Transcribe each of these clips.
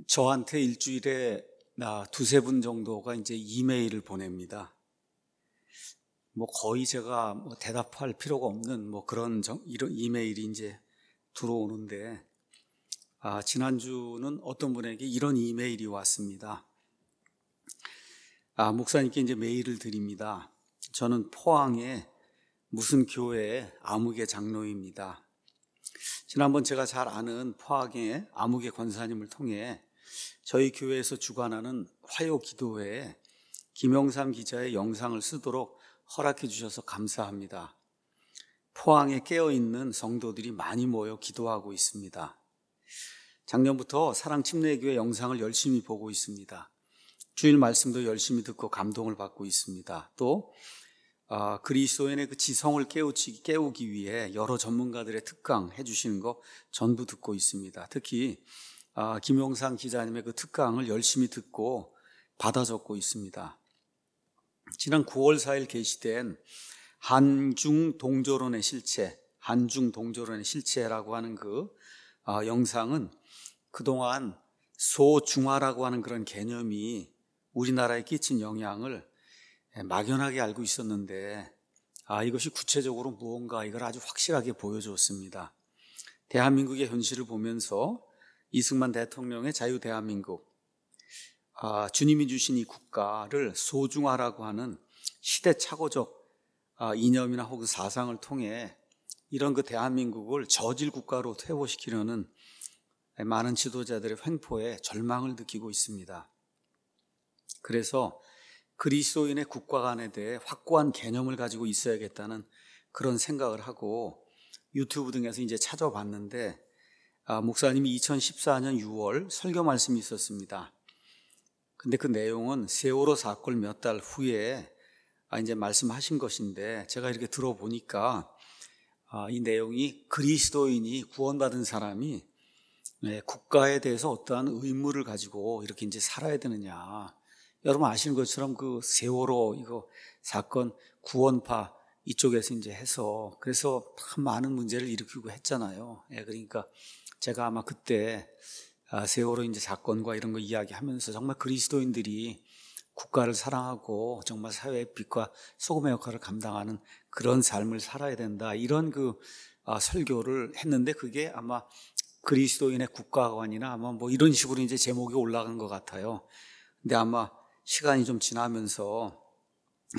저한테 일주일에 두세 분 정도가 이제 이메일을 보냅니다. 거의 제가 대답할 필요가 없는 그런 이런 이메일이 이제 들어오는데, 지난주는 어떤 분에게 이런 이메일이 왔습니다. 목사님께 이제 메일을 드립니다. 저는 포항의 무슨 교회의 아무개 장로입니다. 지난번 제가 잘 아는 포항의 아무개 권사님을 통해 저희 교회에서 주관하는 화요 기도회에 김영삼 기자의 영상을 쓰도록 허락해 주셔서 감사합니다. 포항에 깨어있는 성도들이 많이 모여 기도하고 있습니다. 작년부터 사랑침례교회 영상을 열심히 보고 있습니다. 주일 말씀도 열심히 듣고 감동을 받고 있습니다. 또 그리스도인의 그 지성을 깨우기 위해 여러 전문가들의 특강 해주시는 거 전부 듣고 있습니다. 특히 김용상 기자님의 그 특강을 열심히 듣고 받아 적고 있습니다. 지난 9월 4일 게시된 한중동조론의 실체라고 하는 그 영상은 그동안 소중화라고 하는 그런 개념이 우리나라에 끼친 영향을 막연하게 알고 있었는데, 이것이 구체적으로 무언가 이걸 아주 확실하게 보여주었습니다. 대한민국의 현실을 보면서 이승만 대통령의 자유대한민국, 주님이 주신 이 국가를 소중화라고 하는 시대착오적 이념이나 혹은 사상을 통해 이런 그 대한민국을 저질 국가로 퇴보시키려는 많은 지도자들의 횡포에 절망을 느끼고 있습니다. 그래서 그리스도인의 국가관에 대해 확고한 개념을 가지고 있어야겠다는 그런 생각을 하고 유튜브 등에서 이제 찾아봤는데, 목사님이 2014년 6월 설교 말씀이 있었습니다. 근데 그 내용은 세월호 사건 몇 달 후에 이제 말씀하신 것인데, 제가 이렇게 들어보니까 이 내용이 그리스도인이 구원받은 사람이 국가에 대해서 어떠한 의무를 가지고 이렇게 이제 살아야 되느냐. 여러분 아시는 것처럼 그 세월호 이거 사건 구원파 이쪽에서 이제 해서 그래서 참 많은 문제를 일으키고 했잖아요. 그러니까 제가 아마 그때 세월호 이제 사건과 이런 거 이야기하면서 정말 그리스도인들이 국가를 사랑하고 정말 사회의 빛과 소금의 역할을 감당하는 그런 삶을 살아야 된다, 이런 그 설교를 했는데, 그게 아마 그리스도인의 국가관이나 아마 이런 식으로 이제 제목이 올라간 것 같아요. 근데 아마 시간이 좀 지나면서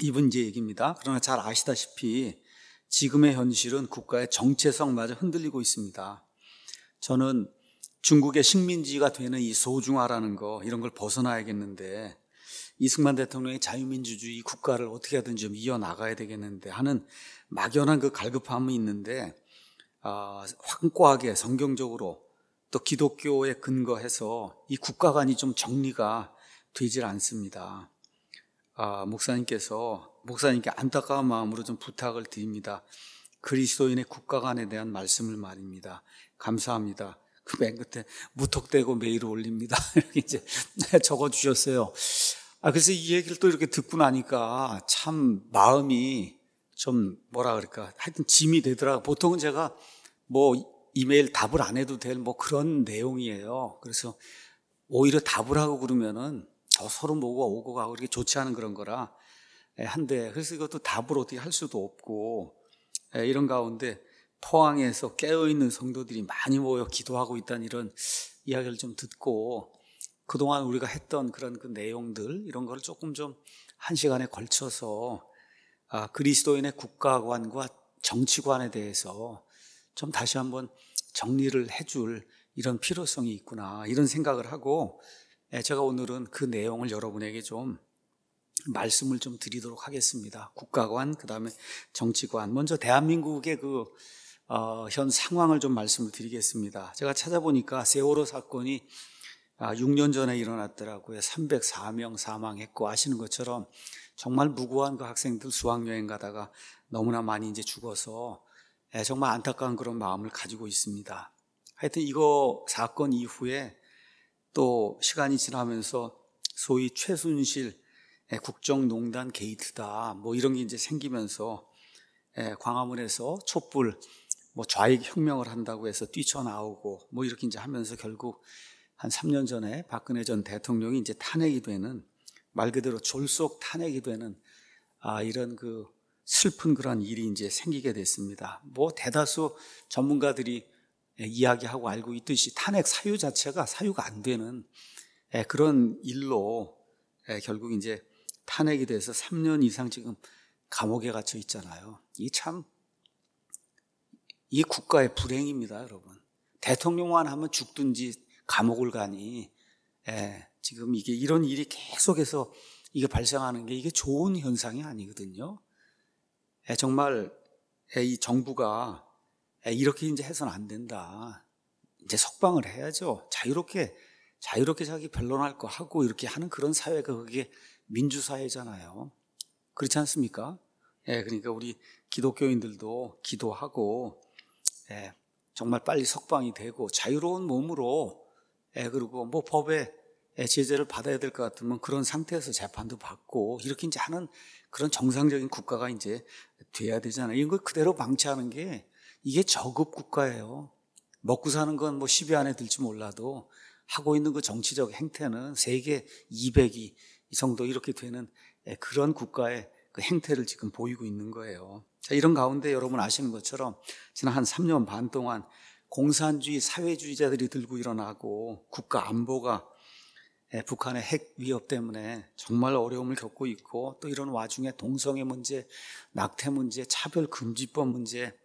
이분 이제 얘기입니다. 그러나 잘 아시다시피 지금의 현실은 국가의 정체성마저 흔들리고 있습니다. 저는 중국의 식민지가 되는 이 소중화라는 거, 이런 걸 벗어나야겠는데, 이승만 대통령의 자유민주주의 국가를 어떻게 하든지 좀 이어나가야 되겠는데 하는 막연한 그 갈급함이 있는데, 확고하게 성경적으로 또 기독교에 근거해서 이 국가관이 좀 정리가 되질 않습니다. 목사님께 안타까운 마음으로 좀 부탁을 드립니다. 그리스도인의 국가관에 대한 말씀을 말입니다. 감사합니다. 그 맨 끝에 무턱대고 메일을 올립니다. 이렇게 이제 적어주셨어요. 그래서 이 얘기를 또 이렇게 듣고 나니까 참 마음이 좀 하여튼 짐이 되더라고요. 보통은 제가 이메일 답을 안 해도 될 그런 내용이에요. 그래서 오히려 답을 하고 그러면은 서로 오고 가고 이렇게 좋지 않은 그런 거라 한데, 그래서 이것도 답을 어떻게 할 수도 없고, 이런 가운데 포항에서 깨어있는 성도들이 많이 모여 기도하고 있다는 이런 이야기를 좀 듣고, 그동안 우리가 했던 그런 그 내용들, 이런 걸 조금 좀 한 시간에 걸쳐서 그리스도인의 국가관과 정치관에 대해서 좀 다시 한번 정리를 해줄 이런 필요성이 있구나, 이런 생각을 하고, 제가 오늘은 그 내용을 여러분에게 좀 말씀을 좀 드리도록 하겠습니다. 국가관, 그 다음에 정치관. 먼저 대한민국의 현 상황을 좀 말씀을 드리겠습니다. 제가 찾아보니까 세월호 사건이 6년 전에 일어났더라고요. 304명 사망했고, 아시는 것처럼 정말 무고한 그 학생들 수학여행 가다가 너무나 많이 이제 죽어서 정말 안타까운 그런 마음을 가지고 있습니다. 하여튼 이거 사건 이후에 또 시간이 지나면서 소위 최순실 국정농단 게이트다, 이런 게 이제 생기면서 광화문에서 촛불 좌익 혁명을 한다고 해서 뛰쳐나오고 이렇게 이제 하면서 결국 한 3년 전에 박근혜 전 대통령이 이제 탄핵이 되는, 말 그대로 졸속 탄핵이 되는 이런 그 슬픈 그런 일이 이제 생기게 됐습니다. 뭐 대다수 전문가들이 이야기하고 알고 있듯이 탄핵 사유 자체가 사유가 안 되는 그런 일로 결국 이제 탄핵이 돼서 3년 이상 지금 감옥에 갇혀 있잖아요. 이 국가의 불행입니다, 여러분. 대통령만 하면 죽든지 감옥을 가니, 지금 이게 이런 일이 계속해서 이게 발생하는 게 이게 좋은 현상이 아니거든요. 정말 이 정부가 이렇게 이제 해서는 안 된다. 이제 석방을 해야죠. 자유롭게 자기 변론할 거 하고 이렇게 하는 그런 사회가 그게 민주사회잖아요. 그렇지 않습니까? 그러니까 우리 기독교인들도 기도하고 정말 빨리 석방이 되고 자유로운 몸으로 그리고 뭐 법에 제재를 받아야 될 것 같으면 그런 상태에서 재판도 받고 이렇게 이제 하는 그런 정상적인 국가가 이제 돼야 되잖아요. 이걸 그대로 방치하는 게 이게 저급 국가예요. 먹고 사는 건 뭐 10위 안에 들지 몰라도 하고 있는 그 정치적 행태는 세계 200위 이 정도 이렇게 되는 그런 국가의 그 행태를 지금 보이고 있는 거예요. 자, 이런 가운데 여러분 아시는 것처럼 지난 한 3년 반 동안 공산주의 사회주의자들이 들고 일어나고 국가 안보가 북한의 핵 위협 때문에 정말 어려움을 겪고 있고, 또 이런 와중에 동성애 문제, 낙태 문제, 차별금지법 문제,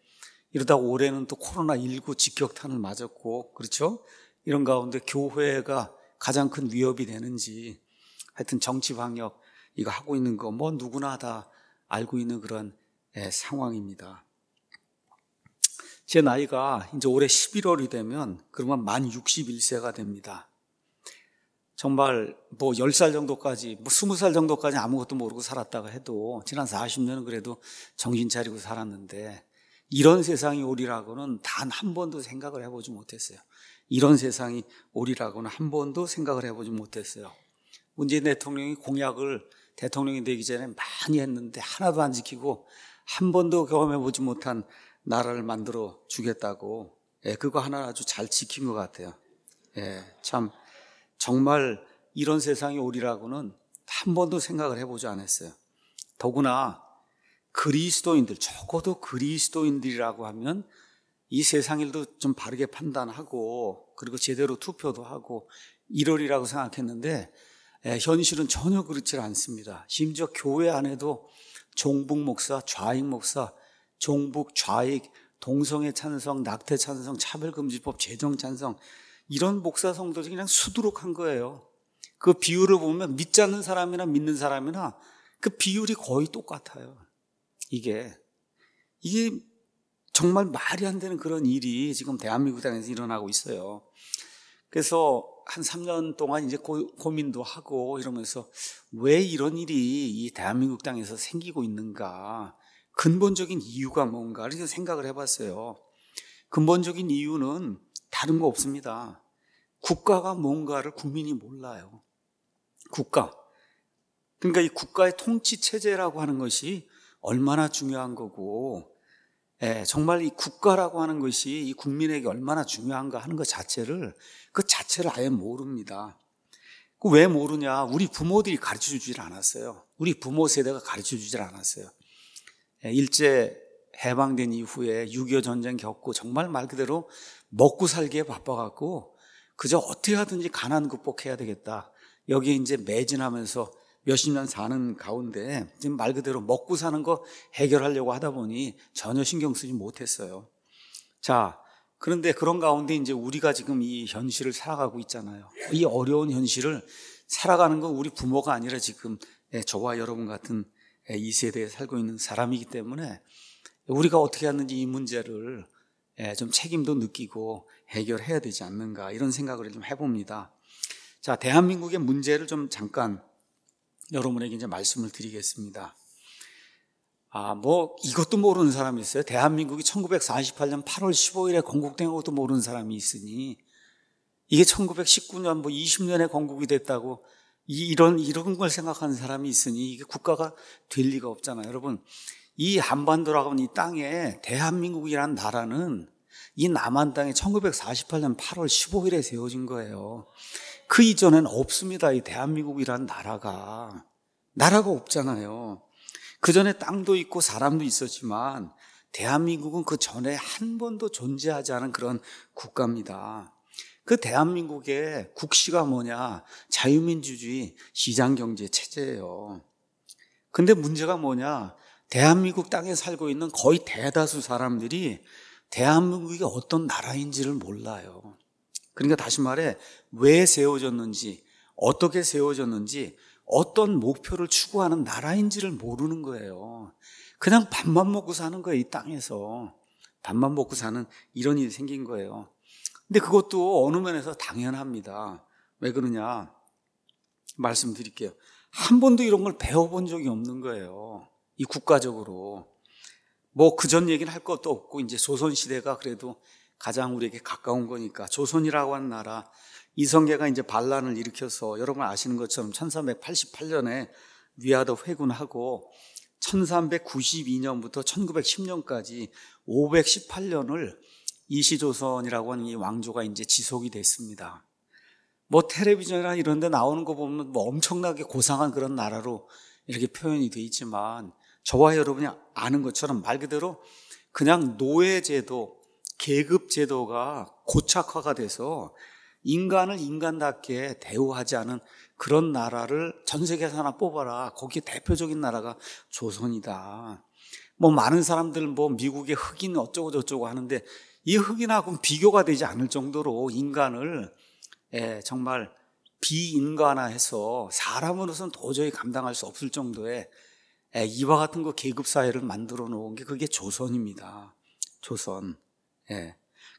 이러다 올해는 또 코로나19 직격탄을 맞았고, 그렇죠? 이런 가운데 교회가 가장 큰 위협이 되는지, 하여튼 정치 방역 이거 하고 있는 거 뭐 누구나 다 알고 있는 그런 상황입니다. 제 나이가 이제 올해 11월이 되면 그러면 만 61세가 됩니다. 정말 뭐 10살 정도까지, 뭐 20살 정도까지 아무것도 모르고 살았다가 해도 지난 40년은 그래도 정신 차리고 살았는데, 이런 세상이 오리라고는 단 한 번도 생각을 해보지 못했어요. 이런 세상이 오리라고는 한 번도 생각을 해보지 못했어요. 문재인 대통령이 공약을 대통령이 되기 전에 많이 했는데 하나도 안 지키고 한 번도 경험해보지 못한 나라를 만들어 주겠다고, 그거 하나 아주 잘 지킨 것 같아요. 참 정말 이런 세상이 오리라고는 한 번도 생각을 해보지 않았어요. 더구나 그리스도인들, 적어도 그리스도인들이라고 하면 이 세상 일도 좀 바르게 판단하고 그리고 제대로 투표도 하고 이러리라고 생각했는데, 현실은 전혀 그렇지 않습니다. 심지어 교회 안에도 종북 목사, 좌익 목사, 종북, 좌익, 동성애 찬성, 낙태 찬성, 차별금지법 제정 찬성, 이런 목사 성도들이 그냥 수두룩한 거예요. 그 비율을 보면 믿지 않는 사람이나 믿는 사람이나 그 비율이 거의 똑같아요. 이게 정말 말이 안 되는 그런 일이 지금 대한민국 땅에서 일어나고 있어요. 그래서 한 3년 동안 이제 고민도 하고 이러면서 왜 이런 일이 이 대한민국 땅에서 생기고 있는가, 근본적인 이유가 뭔가 이렇게 생각을 해봤어요. 근본적인 이유는 다른 거 없습니다. 국가가 뭔가를 국민이 몰라요. 국가. 그러니까 이 국가의 통치 체제라고 하는 것이 얼마나 중요한 거고, 정말 이 국가라고 하는 것이 이 국민에게 얼마나 중요한가 하는 것 자체를, 그 자체를 아예 모릅니다. 왜 모르냐? 우리 부모들이 가르쳐 주질 않았어요. 우리 부모 세대가 가르쳐 주질 않았어요. 일제 해방된 이후에 6.25 전쟁 겪고 정말 말 그대로 먹고 살기에 바빠갖고 그저 어떻게 하든지 가난 극복해야 되겠다. 여기에 이제 매진하면서 몇십 년 사는 가운데 지금 말 그대로 먹고 사는 거 해결하려고 하다 보니 전혀 신경 쓰지 못했어요. 자, 그런데 그런 가운데 이제 우리가 지금 이 현실을 살아가고 있잖아요. 이 어려운 현실을 살아가는 건 우리 부모가 아니라 지금 저와 여러분 같은 이 세대에 살고 있는 사람이기 때문에 우리가 어떻게 하는지 이 문제를 좀 책임도 느끼고 해결해야 되지 않는가, 이런 생각을 좀 해봅니다. 자, 대한민국의 문제를 좀 잠깐 여러분에게 이제 말씀을 드리겠습니다. 뭐 이것도 모르는 사람이 있어요. 대한민국이 1948년 8월 15일에 건국된 것도 모르는 사람이 있으니, 이게 1919년 뭐 20년에 건국이 됐다고 이런 걸 생각하는 사람이 있으니 이게 국가가 될 리가 없잖아요. 여러분, 이 한반도라고 하는 이 땅에 대한민국이라는 나라는 이 남한 땅에 1948년 8월 15일에 세워진 거예요. 그 이전에는 없습니다. 이 대한민국이라는 나라가 없잖아요. 그 전에 땅도 있고 사람도 있었지만 대한민국은 그 전에 한 번도 존재하지 않은 그런 국가입니다. 그 대한민국의 국시가 뭐냐? 자유민주주의 시장경제 체제예요. 근데 문제가 뭐냐? 대한민국 땅에 살고 있는 거의 대다수 사람들이 대한민국이 어떤 나라인지를 몰라요. 그러니까 다시 말해 왜 세워졌는지, 어떻게 세워졌는지, 어떤 목표를 추구하는 나라인지를 모르는 거예요. 그냥 밥만 먹고 사는 거예요. 이 땅에서 밥만 먹고 사는 이런 일이 생긴 거예요. 근데 그것도 어느 면에서 당연합니다. 왜 그러냐 말씀드릴게요. 한 번도 이런 걸 배워본 적이 없는 거예요. 이 국가적으로. 뭐 그전 얘기는 할 것도 없고 이제 조선시대가 그래도 가장 우리에게 가까운 거니까 조선이라고 하는 나라, 이성계가 이제 반란을 일으켜서 여러분 아시는 것처럼 1388년에 위화도 회군하고 1392년부터 1910년까지 518년을 이시조선이라고 하는 이 왕조가 이제 지속이 됐습니다. 뭐 텔레비전이나 이런 데 나오는 거 보면 뭐 엄청나게 고상한 그런 나라로 이렇게 표현이 돼 있지만 저와 여러분이 아는 것처럼 말 그대로 그냥 노예제도, 계급제도가 고착화가 돼서 인간을 인간답게 대우하지 않은 그런 나라를 전 세계에서 하나 뽑아라. 거기에 대표적인 나라가 조선이다. 뭐 많은 사람들 뭐 미국의 흑인 어쩌고 저쩌고 하는데 이 흑인하고는 비교가 되지 않을 정도로 인간을 정말 비인간화해서 사람으로서는 도저히 감당할 수 없을 정도의 이와 같은 그 계급사회를 만들어 놓은 게 그게 조선입니다. 조선.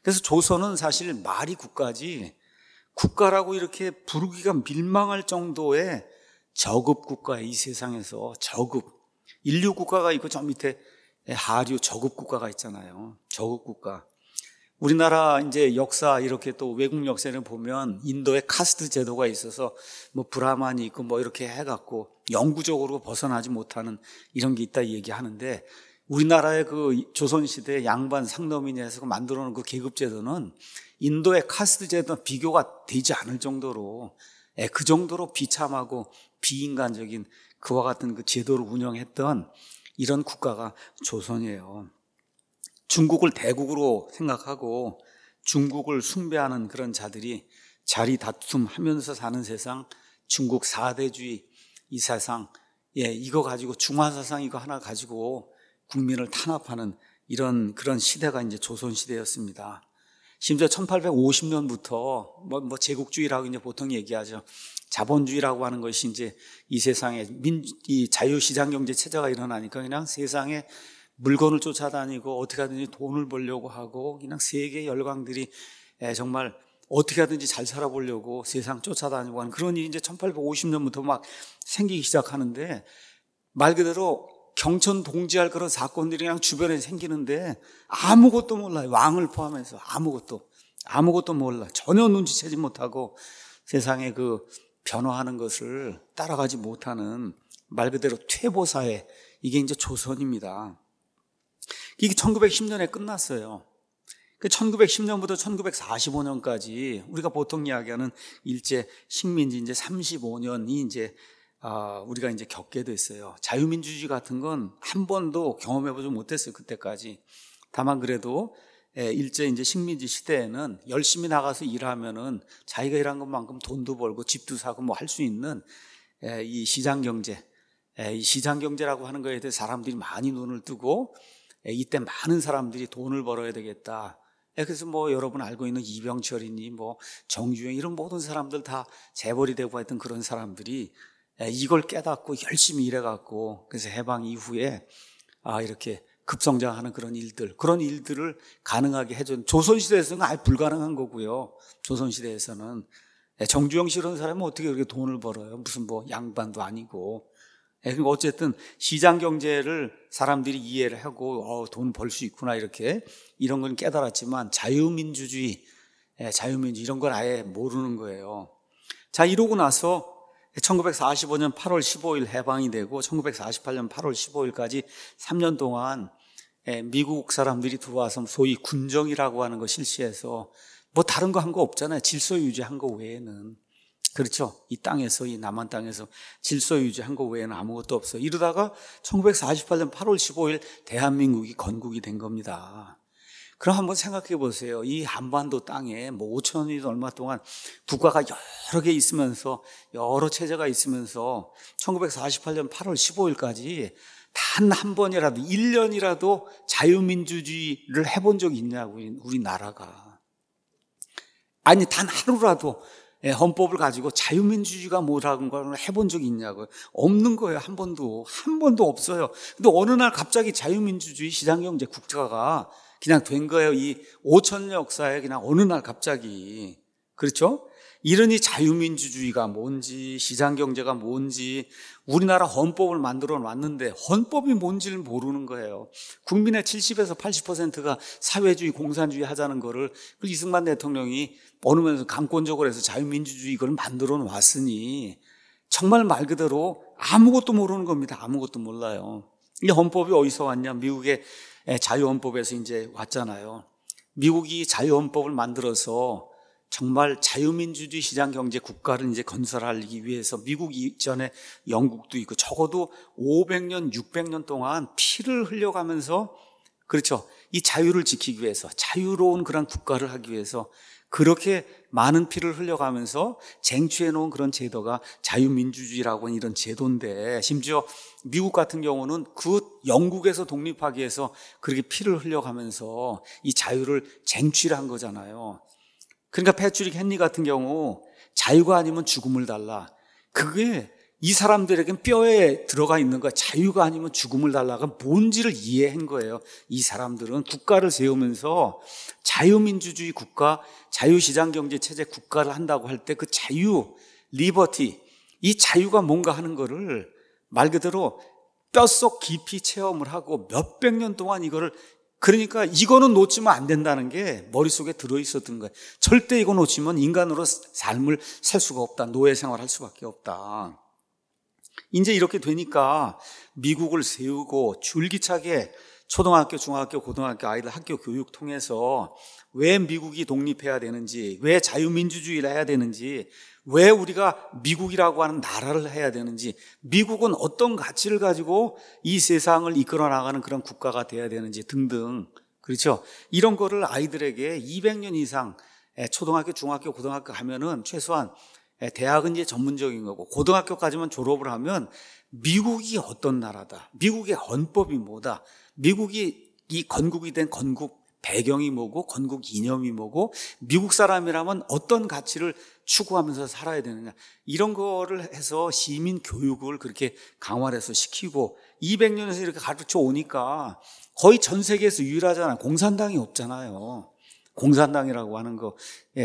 그래서 조선은 사실 말이 국가지 국가라고 이렇게 부르기가 민망할 정도의 저급 국가예요. 이 세상에서 저급. 인류 국가가 있고 저 밑에 하류 저급 국가가 있잖아요. 저급 국가. 우리나라 이제 역사 이렇게 또 외국 역사를 보면 인도에 카스트 제도가 있어서 뭐 브라만이 있고 뭐 이렇게 해갖고 영구적으로 벗어나지 못하는 이런 게 있다 얘기하는데 우리나라의 그 조선시대 양반 상노민이 해서 만들어 놓은 그 계급 제도는 인도의 카스트 제도와 비교가 되지 않을 정도로 그 정도로 비참하고 비인간적인 그와 같은 그 제도를 운영했던 이런 국가가 조선이에요. 중국을 대국으로 생각하고 중국을 숭배하는 그런 자들이 자리 다툼하면서 사는 세상, 중국 4대주의 이 세상, 이거 가지고 중화사상 이거 하나 가지고 국민을 탄압하는 이런 그런 시대가 이제 조선시대였습니다. 심지어 1850년부터 뭐 제국주의라고 이제 보통 얘기하죠. 자본주의라고 하는 것이 이제 이 세상에 이 자유시장 경제 체제가 일어나니까 그냥 세상에 물건을 쫓아다니고 어떻게 하든지 돈을 벌려고 하고 그냥 세계 열강들이 정말 어떻게 하든지 잘 살아보려고 세상 쫓아다니고 하는 그런 일이 이제 1850년부터 막 생기기 시작하는데 말 그대로 경천 동지할 그런 사건들이 그냥 주변에 생기는데 아무것도 몰라요. 왕을 포함해서 아무것도 몰라. 전혀 눈치채지 못하고 세상에 그 변화하는 것을 따라가지 못하는 말 그대로 퇴보사회, 이게 이제 조선입니다. 이게 1910년에 끝났어요. 그 1910년부터 1945년까지 우리가 보통 이야기하는 일제 식민지 이제 35년이 이제 우리가 이제 겪게 됐어요. 자유민주주의 같은 건 한 번도 경험해보지 못했어요. 그때까지. 다만 그래도 일제 이제 식민지 시대에는 열심히 나가서 일하면은 자기가 일한 것만큼 돈도 벌고 집도 사고 뭐 할 수 있는 이 시장 경제, 이 시장 경제라고 하는 거에 대해 사람들이 많이 눈을 뜨고 이때 많은 사람들이 돈을 벌어야 되겠다. 그래서 뭐 여러분 알고 있는 이병철이니 뭐 정주영 이런 모든 사람들 다 재벌이 되고 했던 그런 사람들이 이걸 깨닫고 열심히 일해갖고 그래서 해방 이후에 이렇게 급성장하는 그런 일들을 가능하게 해준 조선시대에서는 아예 불가능한 거고요. 조선시대에서는 정주영 씨 이런 사람은 어떻게 그렇게 돈을 벌어요? 무슨 뭐 양반도 아니고. 그러니까 어쨌든 시장 경제를 사람들이 이해를 하고 돈 벌 수 있구나 이렇게 이런 건 깨달았지만 자유민주주의 이런 걸 아예 모르는 거예요. 자, 이러고 나서 1945년 8월 15일 해방이 되고 1948년 8월 15일까지 3년 동안 미국 사람들이 들어와서 소위 군정이라고 하는 거 실시해서 뭐 다른 거 한 거 없잖아요. 질서 유지한 거 외에는. 그렇죠. 이 땅에서, 이 남한 땅에서 질서 유지한 거 외에는 아무것도 없어요. 이러다가 1948년 8월 15일 대한민국이 건국이 된 겁니다. 그럼 한번 생각해 보세요. 이 한반도 땅에 뭐 5천년이 얼마 동안 국가가 여러 개 있으면서, 여러 체제가 있으면서 1948년 8월 15일까지 단 한 번이라도, 1년이라도 자유민주주의를 해본 적이 있냐고, 우리나라가. 아니, 단 하루라도 헌법을 가지고 자유민주주의가 뭐라는 걸 해본 적이 있냐고요. 없는 거예요. 한 번도 없어요. 근데 어느 날 갑자기 자유민주주의 시장경제 국가가 그냥 된 거예요. 이 5천년 역사에 그냥 어느 날 갑자기. 그렇죠? 이러니 자유민주주의가 뭔지, 시장경제가 뭔지, 우리나라 헌법을 만들어 놨는데 헌법이 뭔지를 모르는 거예요. 국민의 70에서 80%가 사회주의, 공산주의 하자는 거를 이승만 대통령이 어느 면에서 강권적으로 해서 자유민주주의 이걸 만들어 놨으니 정말 말 그대로 아무것도 모르는 겁니다. 아무것도 몰라요. 이 헌법이 어디서 왔냐? 미국의 자유헌법에서 이제 왔잖아요. 미국이 자유헌법을 만들어서 정말 자유민주주의 시장경제 국가를 이제 건설하기 위해서 미국 이전에 영국도 있고 적어도 500년, 600년 동안 피를 흘려가면서, 그렇죠, 이 자유를 지키기 위해서, 자유로운 그런 국가를 하기 위해서 그렇게 많은 피를 흘려가면서 쟁취해 놓은 그런 제도가 자유민주주의라고 하는 이런 제도인데, 심지어 미국 같은 경우는 그 영국에서 독립하기 위해서 그렇게 피를 흘려가면서 이 자유를 쟁취를 한 거잖아요. 그러니까 패트릭 헨리 같은 경우 자유가 아니면 죽음을 달라. 그게 이 사람들에겐 뼈에 들어가 있는 거야. 자유가 아니면 죽음을 달라가 뭔지를 이해한 거예요. 이 사람들은 국가를 세우면서 자유민주주의 국가, 자유시장경제 체제 국가를 한다고 할 때 그 자유, 리버티, 이 자유가 뭔가 하는 거를 말 그대로 뼛속 깊이 체험을 하고 몇백 년 동안 이거를, 그러니까 이거는 놓치면 안 된다는 게 머릿속에 들어있었던 거예요. 절대 이거 놓치면 인간으로 삶을 살 수가 없다. 노예 생활할 수밖에 없다. 이제 이렇게 되니까 미국을 세우고 줄기차게 초등학교, 중학교, 고등학교 아이들 학교 교육 통해서 왜 미국이 독립해야 되는지, 왜 자유민주주의를 해야 되는지, 왜 우리가 미국이라고 하는 나라를 해야 되는지, 미국은 어떤 가치를 가지고 이 세상을 이끌어 나가는 그런 국가가 돼야 되는지 등등, 그렇죠? 이런 거를 아이들에게 200년 이상 초등학교, 중학교, 고등학교 가면은 최소한, 대학은 이제 전문적인 거고 고등학교까지만 졸업을 하면 미국이 어떤 나라다, 미국의 헌법이 뭐다, 미국이 이 건국이 된 건국 배경이 뭐고 건국 이념이 뭐고 미국 사람이라면 어떤 가치를 추구하면서 살아야 되느냐, 이런 거를 해서 시민 교육을 그렇게 강화해서 시키고 200년에서 이렇게 가르쳐 오니까 거의 전 세계에서 유일하잖아요. 공산당이 없잖아요. 공산당이라고 하는 거,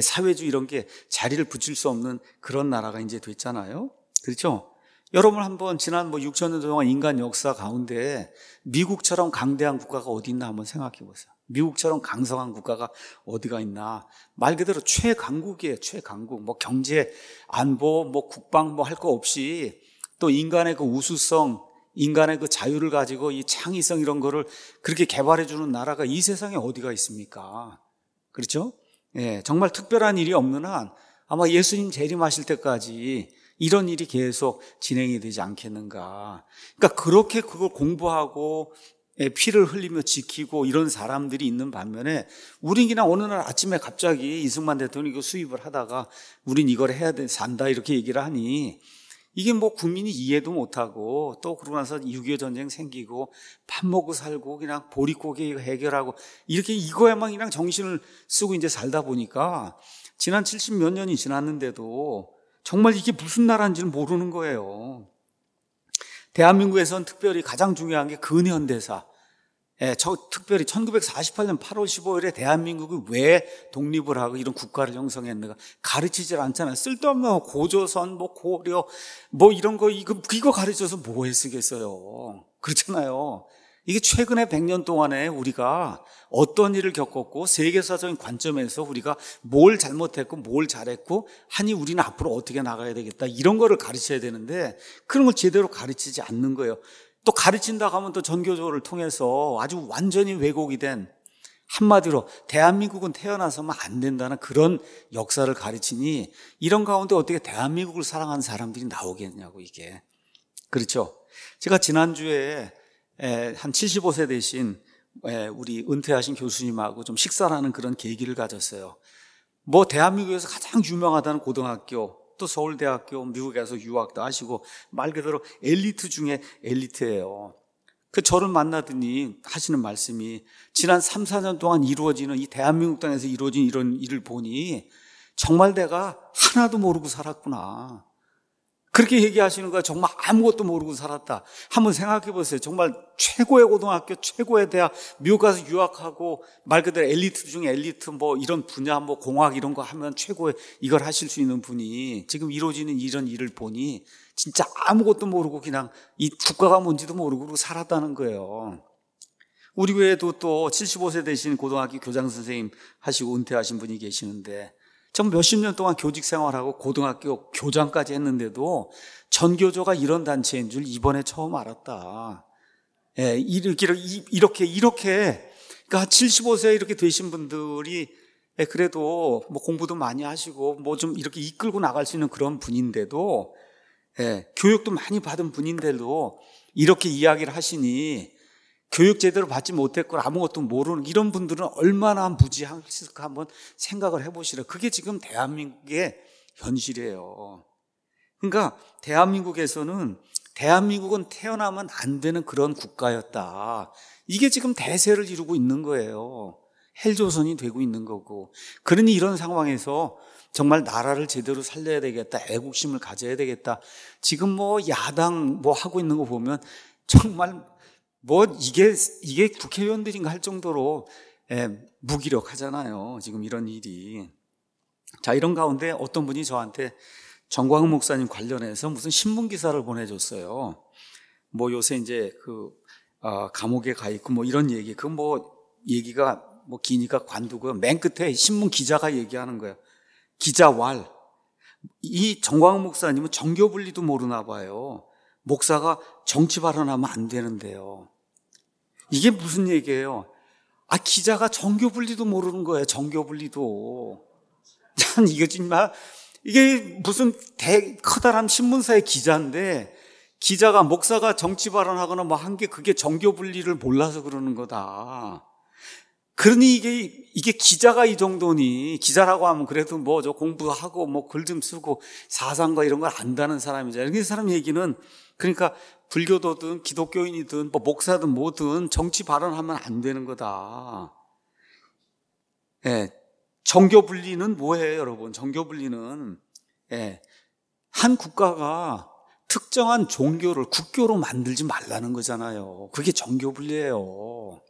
사회주의 이런 게 자리를 붙일 수 없는 그런 나라가 이제 됐잖아요. 그렇죠? 여러분 한번 지난 6,000년 동안 인간 역사 가운데 미국처럼 강대한 국가가 어디 있나 한번 생각해 보세요. 미국처럼 강성한 국가가 어디가 있나? 말 그대로 최강국이에요. 최강국. 뭐 경제, 안보, 뭐 국방 뭐 할 거 없이 또 인간의 그 우수성, 인간의 그 자유를 가지고 이 창의성 이런 거를 그렇게 개발해 주는 나라가 이 세상에 어디가 있습니까? 그렇죠? 예, 정말 특별한 일이 없는 한 아마 예수님 재림하실 때까지 이런 일이 계속 진행이 되지 않겠는가. 그러니까 그렇게 그걸 공부하고 피를 흘리며 지키고 이런 사람들이 있는 반면에 우린 그냥 어느 날 아침에 갑자기 이승만 대통령이 이거 수입을 하다가 우린 이걸 해야 돼, 산다 이렇게 얘기를 하니 이게 뭐 국민이 이해도 못하고 또 그러고 나서 6.25 전쟁 생기고 밥 먹고 살고 그냥 보릿고개 해결하고 이렇게 이거에만 그냥 정신을 쓰고 이제 살다 보니까 지난 70몇 년이 지났는데도 정말 이게 무슨 나라인지를 모르는 거예요. 대한민국에서는 특별히 가장 중요한 게 근현대사. 특별히 1948년 8월 15일에 대한민국이 왜 독립을 하고 이런 국가를 형성했는가 가르치질 않잖아요. 쓸데없는 고조선, 뭐 고려, 뭐 이런 거 이거 가르쳐서 뭐에 쓰겠어요. 그렇잖아요. 이게 최근에 100년 동안에 우리가 어떤 일을 겪었고 세계사적인 관점에서 우리가 뭘 잘못했고 뭘 잘했고 하니 우리는 앞으로 어떻게 나가야 되겠다 이런 거를 가르쳐야 되는데 그런 걸 제대로 가르치지 않는 거예요. 또 가르친다고 하면 또 전교조를 통해서 아주 완전히 왜곡이 된, 한마디로 대한민국은 태어나서만 안 된다는 그런 역사를 가르치니 이런 가운데 어떻게 대한민국을 사랑하는 사람들이 나오겠냐고, 이게. 그렇죠? 제가 지난주에 한 75세 되신 우리 은퇴하신 교수님하고 좀 식사를 하는 그런 계기를 가졌어요. 뭐 대한민국에서 가장 유명하다는 고등학교, 또 서울대학교, 미국에 가서 유학도 하시고 말 그대로 엘리트 중에 엘리트예요. 그 저를 만나더니 하시는 말씀이 지난 3, 4년 동안 이루어지는 이 대한민국 땅에서 이루어진 이런 일을 보니 정말 내가 하나도 모르고 살았구나. 그렇게 얘기하시는 거야. 정말 아무것도 모르고 살았다. 한번 생각해 보세요. 정말 최고의 고등학교, 최고의 대학, 미국 가서 유학하고 말 그대로 엘리트 중에 엘리트 뭐 이런 분야, 뭐 공학 이런 거 하면 최고의 이걸 하실 수 있는 분이 지금 이루어지는 이런 일을 보니 진짜 아무것도 모르고 그냥 이 국가가 뭔지도 모르고 살았다는 거예요. 우리 교회에도 또 75세 되신 고등학교 교장 선생님 하시고 은퇴하신 분이 계시는데 전 몇십 년 동안 교직 생활하고 고등학교 교장까지 했는데도 전교조가 이런 단체인 줄 이번에 처음 알았다. 이렇게 그러니까 75세 이렇게 되신 분들이 그래도 뭐 공부도 많이 하시고 뭐 좀 이렇게 이끌고 나갈 수 있는 그런 분인데도 교육도 많이 받은 분인데도 이렇게 이야기를 하시니 교육 제대로 받지 못했고 아무것도 모르는 이런 분들은 얼마나 무지했을까 한번 생각을 해보시라. 그게 지금 대한민국의 현실이에요. 그러니까 대한민국은 태어나면 안 되는 그런 국가였다. 이게 지금 대세를 이루고 있는 거예요. 헬조선이 되고 있는 거고. 그러니 이런 상황에서 정말 나라를 제대로 살려야 되겠다. 애국심을 가져야 되겠다. 지금 뭐 야당 뭐 하고 있는 거 보면 정말 뭐 이게 국회의원들인가 할 정도로 무기력하잖아요. 지금 이런 일이. 자, 이런 가운데 어떤 분이 저한테 정광훈 목사님 관련해서 무슨 신문 기사를 보내줬어요. 뭐 요새 이제 감옥에 가 있고 뭐 이런 얘기. 얘기가 뭐 기니까 관두고 맨 끝에 신문 기자가 얘기하는 거예요. 기자왈. 이 정광훈 목사님은 정교 분리도 모르나 봐요. 목사가 정치 발언하면 안 되는데요. 이게 무슨 얘기예요? 기자가 정교 분리도 모르는 거예요. 정교 분리도. 참 이거 정말 이게 무슨 커다란 신문사의 기자인데 기자가 목사가 정치 발언하거나 뭐 한 게 그게 정교 분리를 몰라서 그러는 거다. 그러니 이게 기자가 이 정도니 기자라고 하면 그래도 뭐 저 공부하고 뭐 글 좀 쓰고 사상과 이런 걸 안다는 사람이잖아요. 이 사람 얘기는 그러니까 불교도든 기독교인이든 뭐 목사든 뭐든 정치 발언하면 안 되는 거다. 정교 분리는 뭐예요, 여러분? 정교 분리는 한 국가가 특정한 종교를 국교로 만들지 말라는 거잖아요. 그게 정교 분리예요.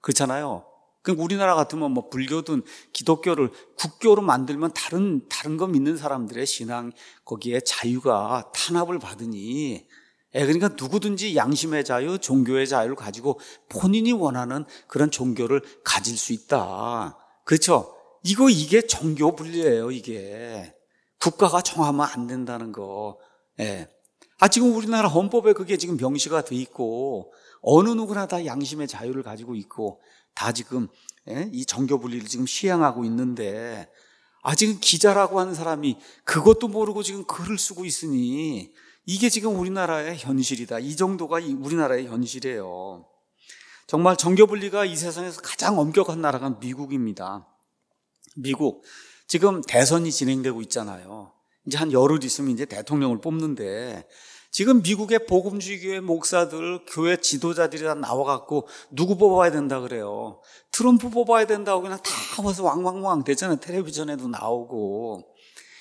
그렇잖아요. 그러니까 우리나라 같으면 뭐 불교든 기독교를 국교로 만들면 다른 거 믿는 사람들의 신앙 거기에 자유가 탄압을 받으니 그러니까 누구든지 양심의 자유, 종교의 자유를 가지고 본인이 원하는 그런 종교를 가질 수 있다. 그렇죠? 이게 정교 분리예요. 이게 국가가 정하면 안 된다는 거. 지금 우리나라 헌법에 그게 지금 명시가 돼 있고 어느 누구나 다 양심의 자유를 가지고 있고 다 지금 이 정교 분리를 지금 시행하고 있는데 지금 기자라고 하는 사람이 그것도 모르고 지금 글을 쓰고 있으니 이게 지금 우리나라의 현실이다. 이 정도가 우리나라의 현실이에요. 정말 정교 분리가 이 세상에서 가장 엄격한 나라가 미국입니다. 미국 지금 대선이 진행되고 있잖아요. 이제 한 열흘 있으면 이제 대통령을 뽑는데 지금 미국의 복음주의 교회 목사들, 교회 지도자들이 다 나와갖고 누구 뽑아야 된다 그래요. 트럼프 뽑아야 된다고 그냥 다 와서 왕왕왕 되잖아요. 텔레비전에도 나오고.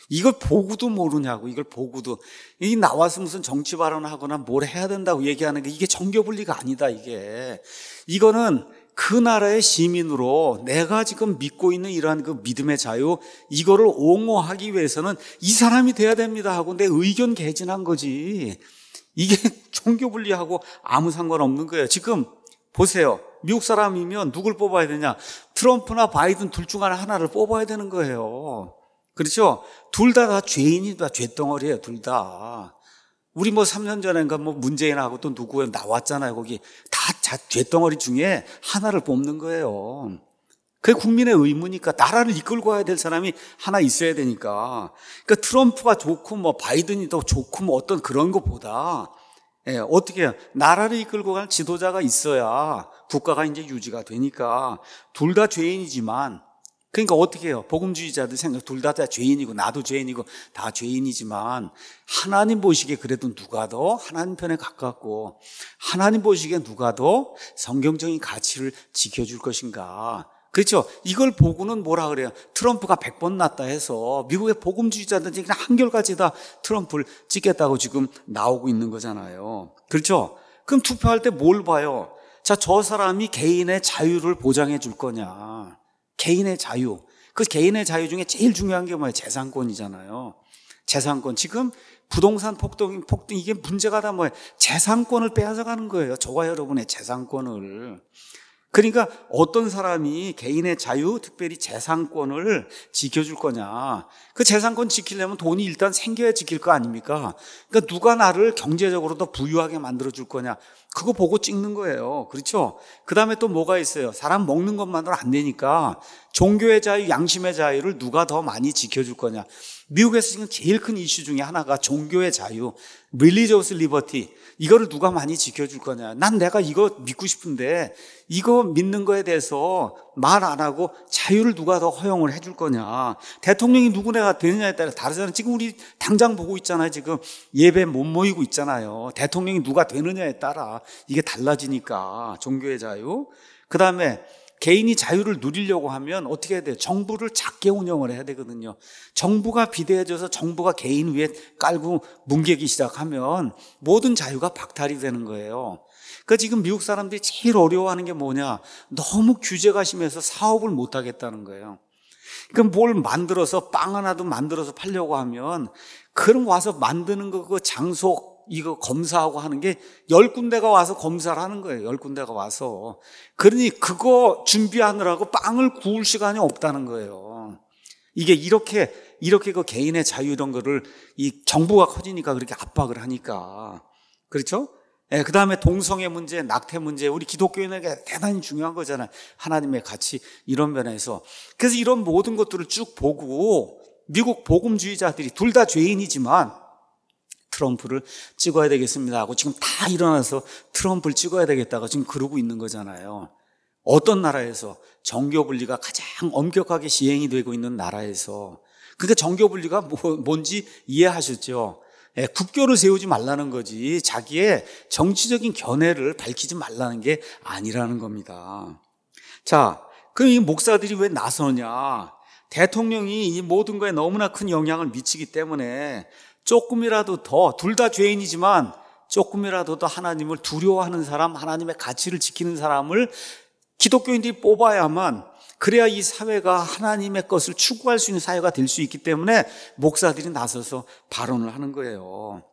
이걸 보고도 모르냐고, 이걸 보고도. 이 나와서 무슨 정치 발언하거나 뭘 해야 된다고 얘기하는 게 이게 정교 분리가 아니다, 이게. 이거는 그 나라의 시민으로 내가 지금 믿고 있는 이러한 그 믿음의 자유, 이거를 옹호하기 위해서는 이 사람이 돼야 됩니다 하고 내 의견 개진한 거지. 이게 종교 분리하고 아무 상관없는 거예요. 지금 보세요. 미국 사람이면 누굴 뽑아야 되냐? 트럼프나 바이든 둘 중 하나를 뽑아야 되는 거예요. 그렇죠? 둘 다 죄인이다. 죄덩어리예요. 둘 다. 우리 뭐 3년 전인가 뭐 문재인하고 또 누구 나왔잖아요. 거기 다 쇳덩어리 중에 하나를 뽑는 거예요. 그게 국민의 의무니까 나라를 이끌고 가야 될 사람이 하나 있어야 되니까. 그러니까 트럼프가 좋고 뭐 바이든이 더 좋고 뭐 어떤 그런 것보다 어떻게 해요? 나라를 이끌고 갈 지도자가 있어야 국가가 이제 유지가 되니까 둘 다 죄인이지만 그러니까 어떻게 해요? 복음주의자들 생각 둘 다 죄인이고 나도 죄인이고 다 죄인이지만 하나님 보시기에 그래도 누가 더 하나님 편에 가깝고 하나님 보시기에 누가 더 성경적인 가치를 지켜줄 것인가? 그렇죠? 이걸 보고는 뭐라 그래요? 트럼프가 100번 낫다 해서 미국의 복음주의자들이 그냥 한결같이 다 트럼프를 찍겠다고 지금 나오고 있는 거잖아요. 그렇죠? 그럼 투표할 때 뭘 봐요? 자, 저 사람이 개인의 자유를 보장해 줄 거냐? 개인의 자유. 그 개인의 자유 중에 제일 중요한 게 뭐예요? 재산권이잖아요. 재산권. 지금 부동산 폭등 이게 문제가 다 뭐예요? 재산권을 빼앗아가는 거예요. 저와 여러분의 재산권을. 그러니까 어떤 사람이 개인의 자유, 특별히 재산권을 지켜줄 거냐. 그 재산권 지키려면 돈이 일단 생겨야 지킬 거 아닙니까? 그러니까 누가 나를 경제적으로 더 부유하게 만들어줄 거냐. 그거 보고 찍는 거예요. 그렇죠? 그 다음에 또 뭐가 있어요? 사람 먹는 것만으로 안 되니까 종교의 자유, 양심의 자유를 누가 더 많이 지켜줄 거냐. 미국에서 지금 제일 큰 이슈 중에 하나가 종교의 자유, religious liberty. 이거를 누가 많이 지켜줄 거냐. 난 내가 이거 믿고 싶은데 이거 믿는 거에 대해서 말 안 하고 자유를 누가 더 허용을 해줄 거냐. 대통령이 누구나 되느냐에 따라 다르잖아요. 지금 우리 당장 보고 있잖아요. 지금 예배 못 모이고 있잖아요. 대통령이 누가 되느냐에 따라 이게 달라지니까 종교의 자유. 그 다음에 개인이 자유를 누리려고 하면 어떻게 해야 돼요? 정부를 작게 운영을 해야 되거든요. 정부가 비대해져서 정부가 개인 위에 깔고 뭉개기 시작하면 모든 자유가 박탈이 되는 거예요. 그러니까 지금 미국 사람들이 제일 어려워하는 게 뭐냐? 너무 규제가 심해서 사업을 못 하겠다는 거예요. 그러니까 뭘 만들어서 빵 하나도 만들어서 팔려고 하면 그럼 와서 만드는 거 그 장소 이거 검사하고 하는 게 10군데가 와서 검사를 하는 거예요. 10군데가 와서. 그러니 그거 준비하느라고 빵을 구울 시간이 없다는 거예요. 이게 이렇게 그 개인의 자유 이런 거를 이 정부가 커지니까 그렇게 압박을 하니까. 그렇죠? 그 다음에 동성애 문제, 낙태 문제, 우리 기독교인에게 대단히 중요한 거잖아요. 하나님의 가치 이런 면에서. 그래서 이런 모든 것들을 쭉 보고 미국 복음주의자들이 둘 다 죄인이지만 트럼프를 찍어야 되겠습니다 하고 지금 다 일어나서 트럼프를 찍어야 되겠다고 지금 그러고 있는 거잖아요. 어떤 나라에서 정교분리가 가장 엄격하게 시행이 되고 있는 나라에서. 그러니까 정교분리가 뭔지 이해하셨죠? 국교를 세우지 말라는 거지 자기의 정치적인 견해를 밝히지 말라는 게 아니라는 겁니다. 자, 그럼 이 목사들이 왜 나서냐? 대통령이 이 모든 거에 너무나 큰 영향을 미치기 때문에 조금이라도 더, 둘 다 죄인이지만 조금이라도 더 하나님을 두려워하는 사람, 하나님의 가치를 지키는 사람을 기독교인들이 뽑아야만 그래야 이 사회가 하나님의 것을 추구할 수 있는 사회가 될 수 있기 때문에 목사들이 나서서 발언을 하는 거예요.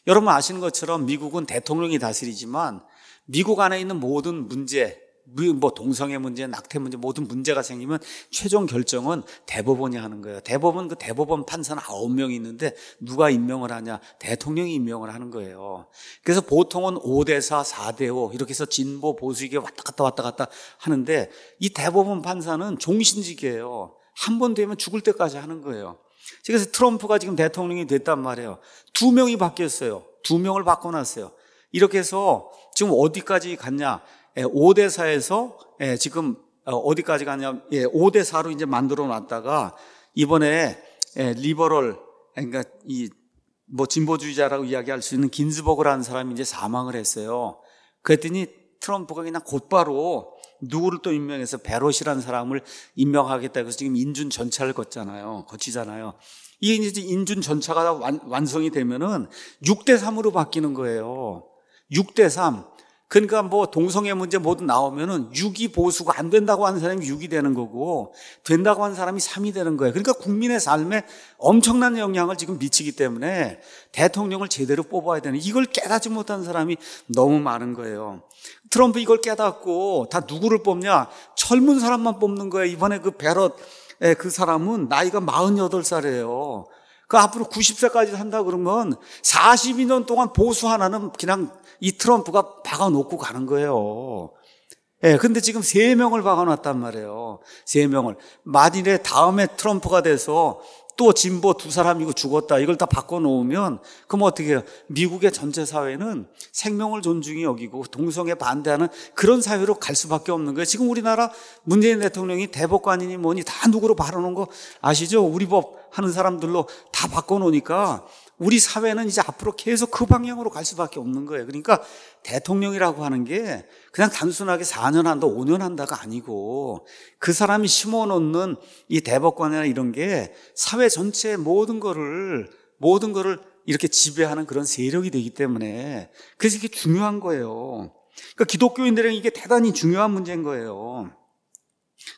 여러분 아시는 것처럼 미국은 대통령이 다스리지만 미국 안에 있는 모든 문제, 뭐 동성애 문제, 낙태 문제 모든 문제가 생기면 최종 결정은 대법원이 하는 거예요. 대법원 판사는 9명이 있는데 누가 임명을 하냐? 대통령이 임명을 하는 거예요. 그래서 보통은 5대4, 4대5 이렇게 해서 진보 보수 이게 왔다 갔다 하는데 이 대법원 판사는 종신직이에요. 한 번 되면 죽을 때까지 하는 거예요. 그래서 트럼프가 지금 대통령이 됐단 말이에요. 2명이 바뀌었어요. 2명을 바꿔놨어요. 이렇게 해서 지금 어디까지 갔냐? 5대4에서 지금 어디까지 갔냐? 5대4로 이제 만들어 놨다가 이번에 리버럴, 그러니까 이 뭐 진보주의자라고 이야기할 수 있는 긴즈버그라는 사람이 이제 사망을 했어요. 그랬더니 트럼프가 그냥 곧바로 누구를 또 임명해서 베롯이라는 사람을 임명하겠다고 해서 지금 인준 전차를 거치잖아요. 이게 이제 인준 전차가 완성이 되면은 6대3으로 바뀌는 거예요. 6대3. 그러니까 뭐 동성애 문제 모두 나오면은 6이 보수가 안 된다고 하는 사람이 6이 되는 거고 된다고 하는 사람이 3이 되는 거예요. 그러니까 국민의 삶에 엄청난 영향을 지금 미치기 때문에 대통령을 제대로 뽑아야 되는, 이걸 깨닫지 못한 사람이 너무 많은 거예요. 트럼프 이걸 깨닫고 다 누구를 뽑냐? 젊은 사람만 뽑는 거예요. 이번에 그 베럿 그 사람은 나이가 48살이에요. 그 앞으로 90세까지 산다 그러면 42년 동안 보수 하나는 그냥 이 트럼프가 박아놓고 가는 거예요. 예, 근데 지금 3명을 박아놨단 말이에요. 3명을. 만일에 다음에 트럼프가 돼서 또 진보 2사람이고 죽었다, 이걸 다 바꿔놓으면 그럼 어떻게 해요? 미국의 전체 사회는 생명을 존중히 여기고 동성애 반대하는 그런 사회로 갈 수밖에 없는 거예요. 지금 우리나라 문재인 대통령이 대법관이니 뭐니 다 누구로 바꿔놓은 거 아시죠? 우리 법 하는 사람들로 다 바꿔놓으니까 우리 사회는 이제 앞으로 계속 그 방향으로 갈 수밖에 없는 거예요. 그러니까 대통령이라고 하는 게 그냥 단순하게 4년 한다, 5년 한다가 아니고 그 사람이 심어놓는 이 대법관이나 이런 게 사회 전체의 모든 거를 이렇게 지배하는 그런 세력이 되기 때문에 그래서 이게 중요한 거예요. 그러니까 기독교인들에게 이게 대단히 중요한 문제인 거예요.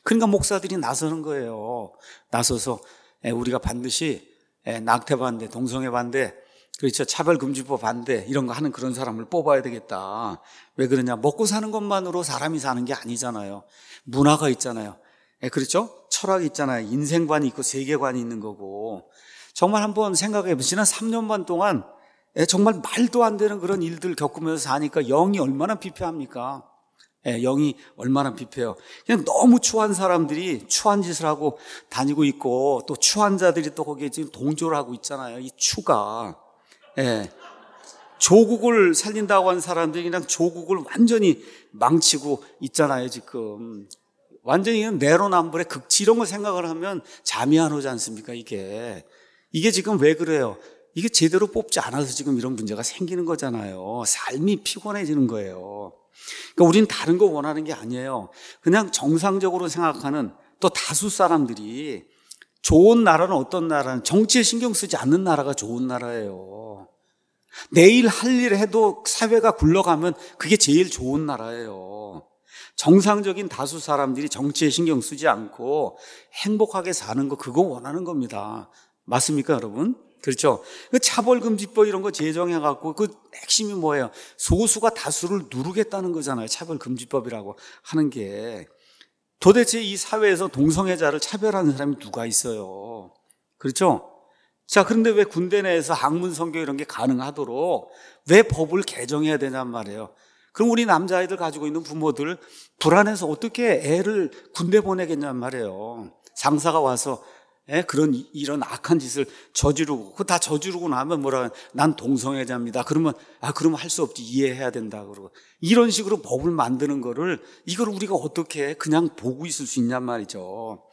그러니까 목사들이 나서는 거예요. 나서서 우리가 반드시 낙태 반대, 동성애 반대, 그렇죠, 차별금지법 반대 이런 거 하는 그런 사람을 뽑아야 되겠다. 왜 그러냐? 먹고 사는 것만으로 사람이 사는 게 아니잖아요. 문화가 있잖아요. 그렇죠? 철학이 있잖아요. 인생관이 있고 세계관이 있는 거고. 정말 한번 생각해 보세요. 지난 3년 반 동안 정말 말도 안 되는 그런 일들 겪으면서 사니까 영이 얼마나 피폐합니까? 영이 얼마나 피폐해요. 그냥 너무 추한 사람들이 추한 짓을 하고 다니고 있고 또 추한 자들이 또 거기에 지금 동조를 하고 있잖아요. 이 추가. 조국을 살린다고 하는 사람들이 그냥 조국을 완전히 망치고 있잖아요, 지금. 완전히 내로남불의 극치 이런 거 생각을 하면 잠이 안 오지 않습니까, 이게 지금 왜 그래요? 이게 제대로 뽑지 않아서 지금 이런 문제가 생기는 거잖아요. 삶이 피곤해지는 거예요. 그러니까 우리는 다른 거 원하는 게 아니에요. 그냥 정상적으로 생각하는 또 다수 사람들이 좋은 나라는 어떤 나라는 정치에 신경 쓰지 않는 나라가 좋은 나라예요. 내일 할 일 해도 사회가 굴러가면 그게 제일 좋은 나라예요. 정상적인 다수 사람들이 정치에 신경 쓰지 않고 행복하게 사는 거, 그거 원하는 겁니다. 맞습니까, 여러분? 그렇죠? 그 차별금지법 이런 거 제정해갖고 그 핵심이 뭐예요? 소수가 다수를 누르겠다는 거잖아요. 차별금지법이라고 하는 게. 도대체 이 사회에서 동성애자를 차별하는 사람이 누가 있어요? 그렇죠? 자, 그런데 왜 군대 내에서 학문 성교 이런 게 가능하도록 왜 법을 개정해야 되냔 말이에요. 그럼 우리 남자아이들 가지고 있는 부모들 불안해서 어떻게 애를 군대 보내겠냔 말이에요. 상사가 와서 이런 악한 짓을 저지르고, 그거 다 저지르고 나면 난 동성애자입니다. 그러면 할 수 없지. 이해해야 된다. 그러고. 이런 식으로 법을 만드는 이걸 우리가 어떻게 그냥 보고 있을 수 있냔 말이죠.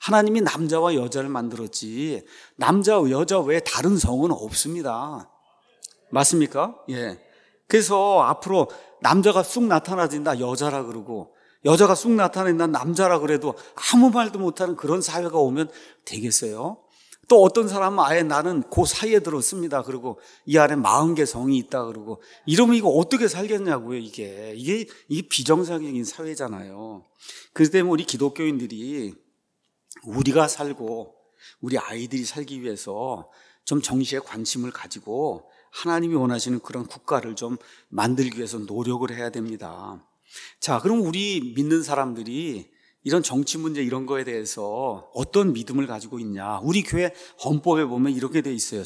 하나님이 남자와 여자를 만들었지, 남자, 여자 외에 다른 성은 없습니다. 맞습니까? 예. 그래서 앞으로 남자가 쑥 나타나진다, 여자라 그러고, 여자가 쑥 나타낸다, 남자라 그래도 아무 말도 못하는 그런 사회가 오면 되겠어요? 또 어떤 사람은 아예 나는 그 사이에 들었습니다. 그리고 이 안에 40개 성이 있다 그러고, 이러면 이거 어떻게 살겠냐고요, 이게 비정상적인 사회잖아요. 그렇기 때문에 우리 기독교인들이 우리가 살고 우리 아이들이 살기 위해서 좀 정치에 관심을 가지고 하나님이 원하시는 그런 국가를 좀 만들기 위해서 노력을 해야 됩니다. 자, 그럼 우리 믿는 사람들이 이런 정치 문제 이런 거에 대해서 어떤 믿음을 가지고 있냐? 우리 교회 헌법에 보면 이렇게 돼 있어요.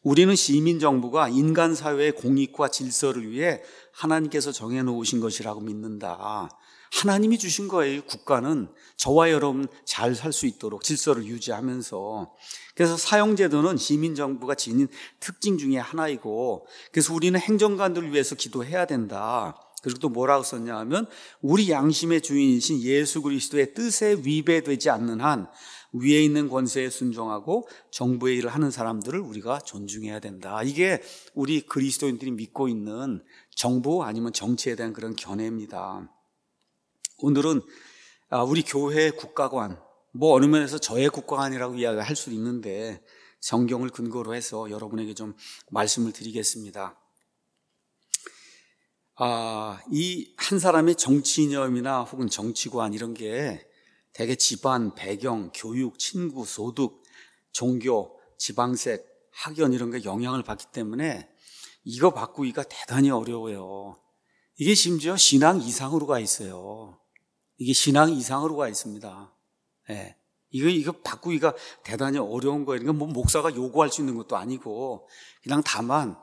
우리는 시민정부가 인간 사회의 공익과 질서를 위해 하나님께서 정해놓으신 것이라고 믿는다. 하나님이 주신 거예요. 국가는 저와 여러분 잘 살 수 있도록 질서를 유지하면서. 그래서 사형제도는 시민정부가 지닌 특징 중에 하나이고, 그래서 우리는 행정관들을 위해서 기도해야 된다. 그리고 또 뭐라고 썼냐 하면, 우리 양심의 주인이신 예수 그리스도의 뜻에 위배되지 않는 한 위에 있는 권세에 순종하고 정부의 일을 하는 사람들을 우리가 존중해야 된다. 이게 우리 그리스도인들이 믿고 있는 정부 아니면 정치에 대한 그런 견해입니다. 오늘은 우리 교회의 국가관, 어느 면에서 저의 국가관이라고 이야기할 수도 있는데 성경을 근거로 해서 여러분에게 좀 말씀을 드리겠습니다. 이 한 사람의 정치 이념이나 혹은 정치관 이런 게 대개 집안, 배경, 교육, 친구, 소득, 종교, 지방색, 학연 이런 게 영향을 받기 때문에 이거 바꾸기가 대단히 어려워요. 이게 심지어 신앙 이상으로 가 있어요. 이게 신앙 이상으로 가 있습니다. 네. 이거 바꾸기가 대단히 어려운 거예요. 그러니까 뭐 목사가 요구할 수 있는 것도 아니고 그냥 다만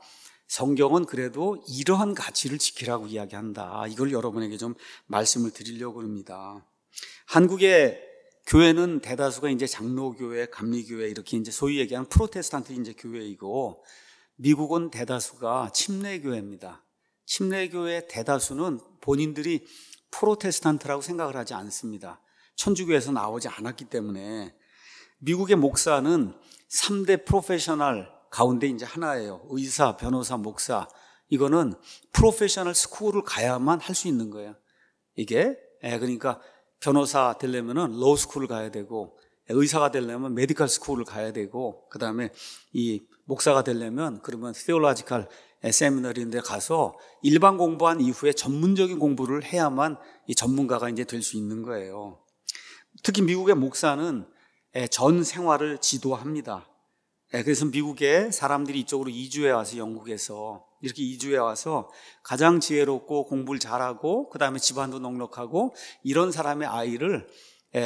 성경은 그래도 이러한 가치를 지키라고 이야기한다. 이걸 여러분에게 좀 말씀을 드리려고 합니다. 한국의 교회는 대다수가 이제 장로교회, 감리교회 이렇게 이제 소위 얘기하는 프로테스탄트 이제 교회이고 미국은 대다수가 침례교회입니다. 침례교회 대다수는 본인들이 프로테스탄트라고 생각을 하지 않습니다. 천주교에서 나오지 않았기 때문에 미국의 목사는 3대 프로페셔널 가운데 이제 하나예요. 의사, 변호사, 목사. 이거는 프로페셔널 스쿨을 가야만 할 수 있는 거예요. 이게 그러니까 변호사 되려면은 로우 스쿨을 가야 되고 의사가 되려면 메디컬 스쿨을 가야 되고 그다음에 이 목사가 되려면 그러면 theological 세미너리인데 가서 일반 공부한 이후에 전문적인 공부를 해야만 이 전문가가 이제 될 수 있는 거예요. 특히 미국의 목사는 전 생활을 지도합니다. 그래서 미국의 사람들이 이쪽으로 이주해 와서 영국에서 이렇게 이주해 와서 가장 지혜롭고 공부를 잘하고 그 다음에 집안도 넉넉하고 이런 사람의 아이를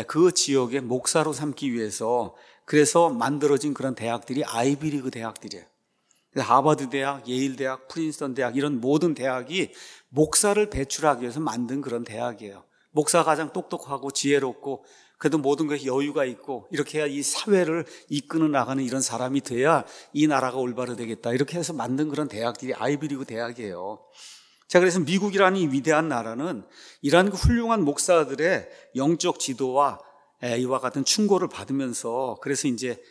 그 지역의 목사로 삼기 위해서 그래서 만들어진 그런 대학들이 아이비리그 대학들이에요. 하버드 대학, 예일 대학, 프린스턴 대학 이런 모든 대학이 목사를 배출하기 위해서 만든 그런 대학이에요. 목사가 가장 똑똑하고 지혜롭고 그래도 모든 것에 여유가 있고 이렇게 해야 이 사회를 이끌어 나가는 이런 사람이 돼야 이 나라가 올바로 되겠다. 이렇게 해서 만든 그런 대학들이 아이비리그 대학이에요. 자, 그래서 미국이라는 이 위대한 나라는 이러한 그 훌륭한 목사들의 영적 지도와 이와 같은 충고를 받으면서 그래서 이제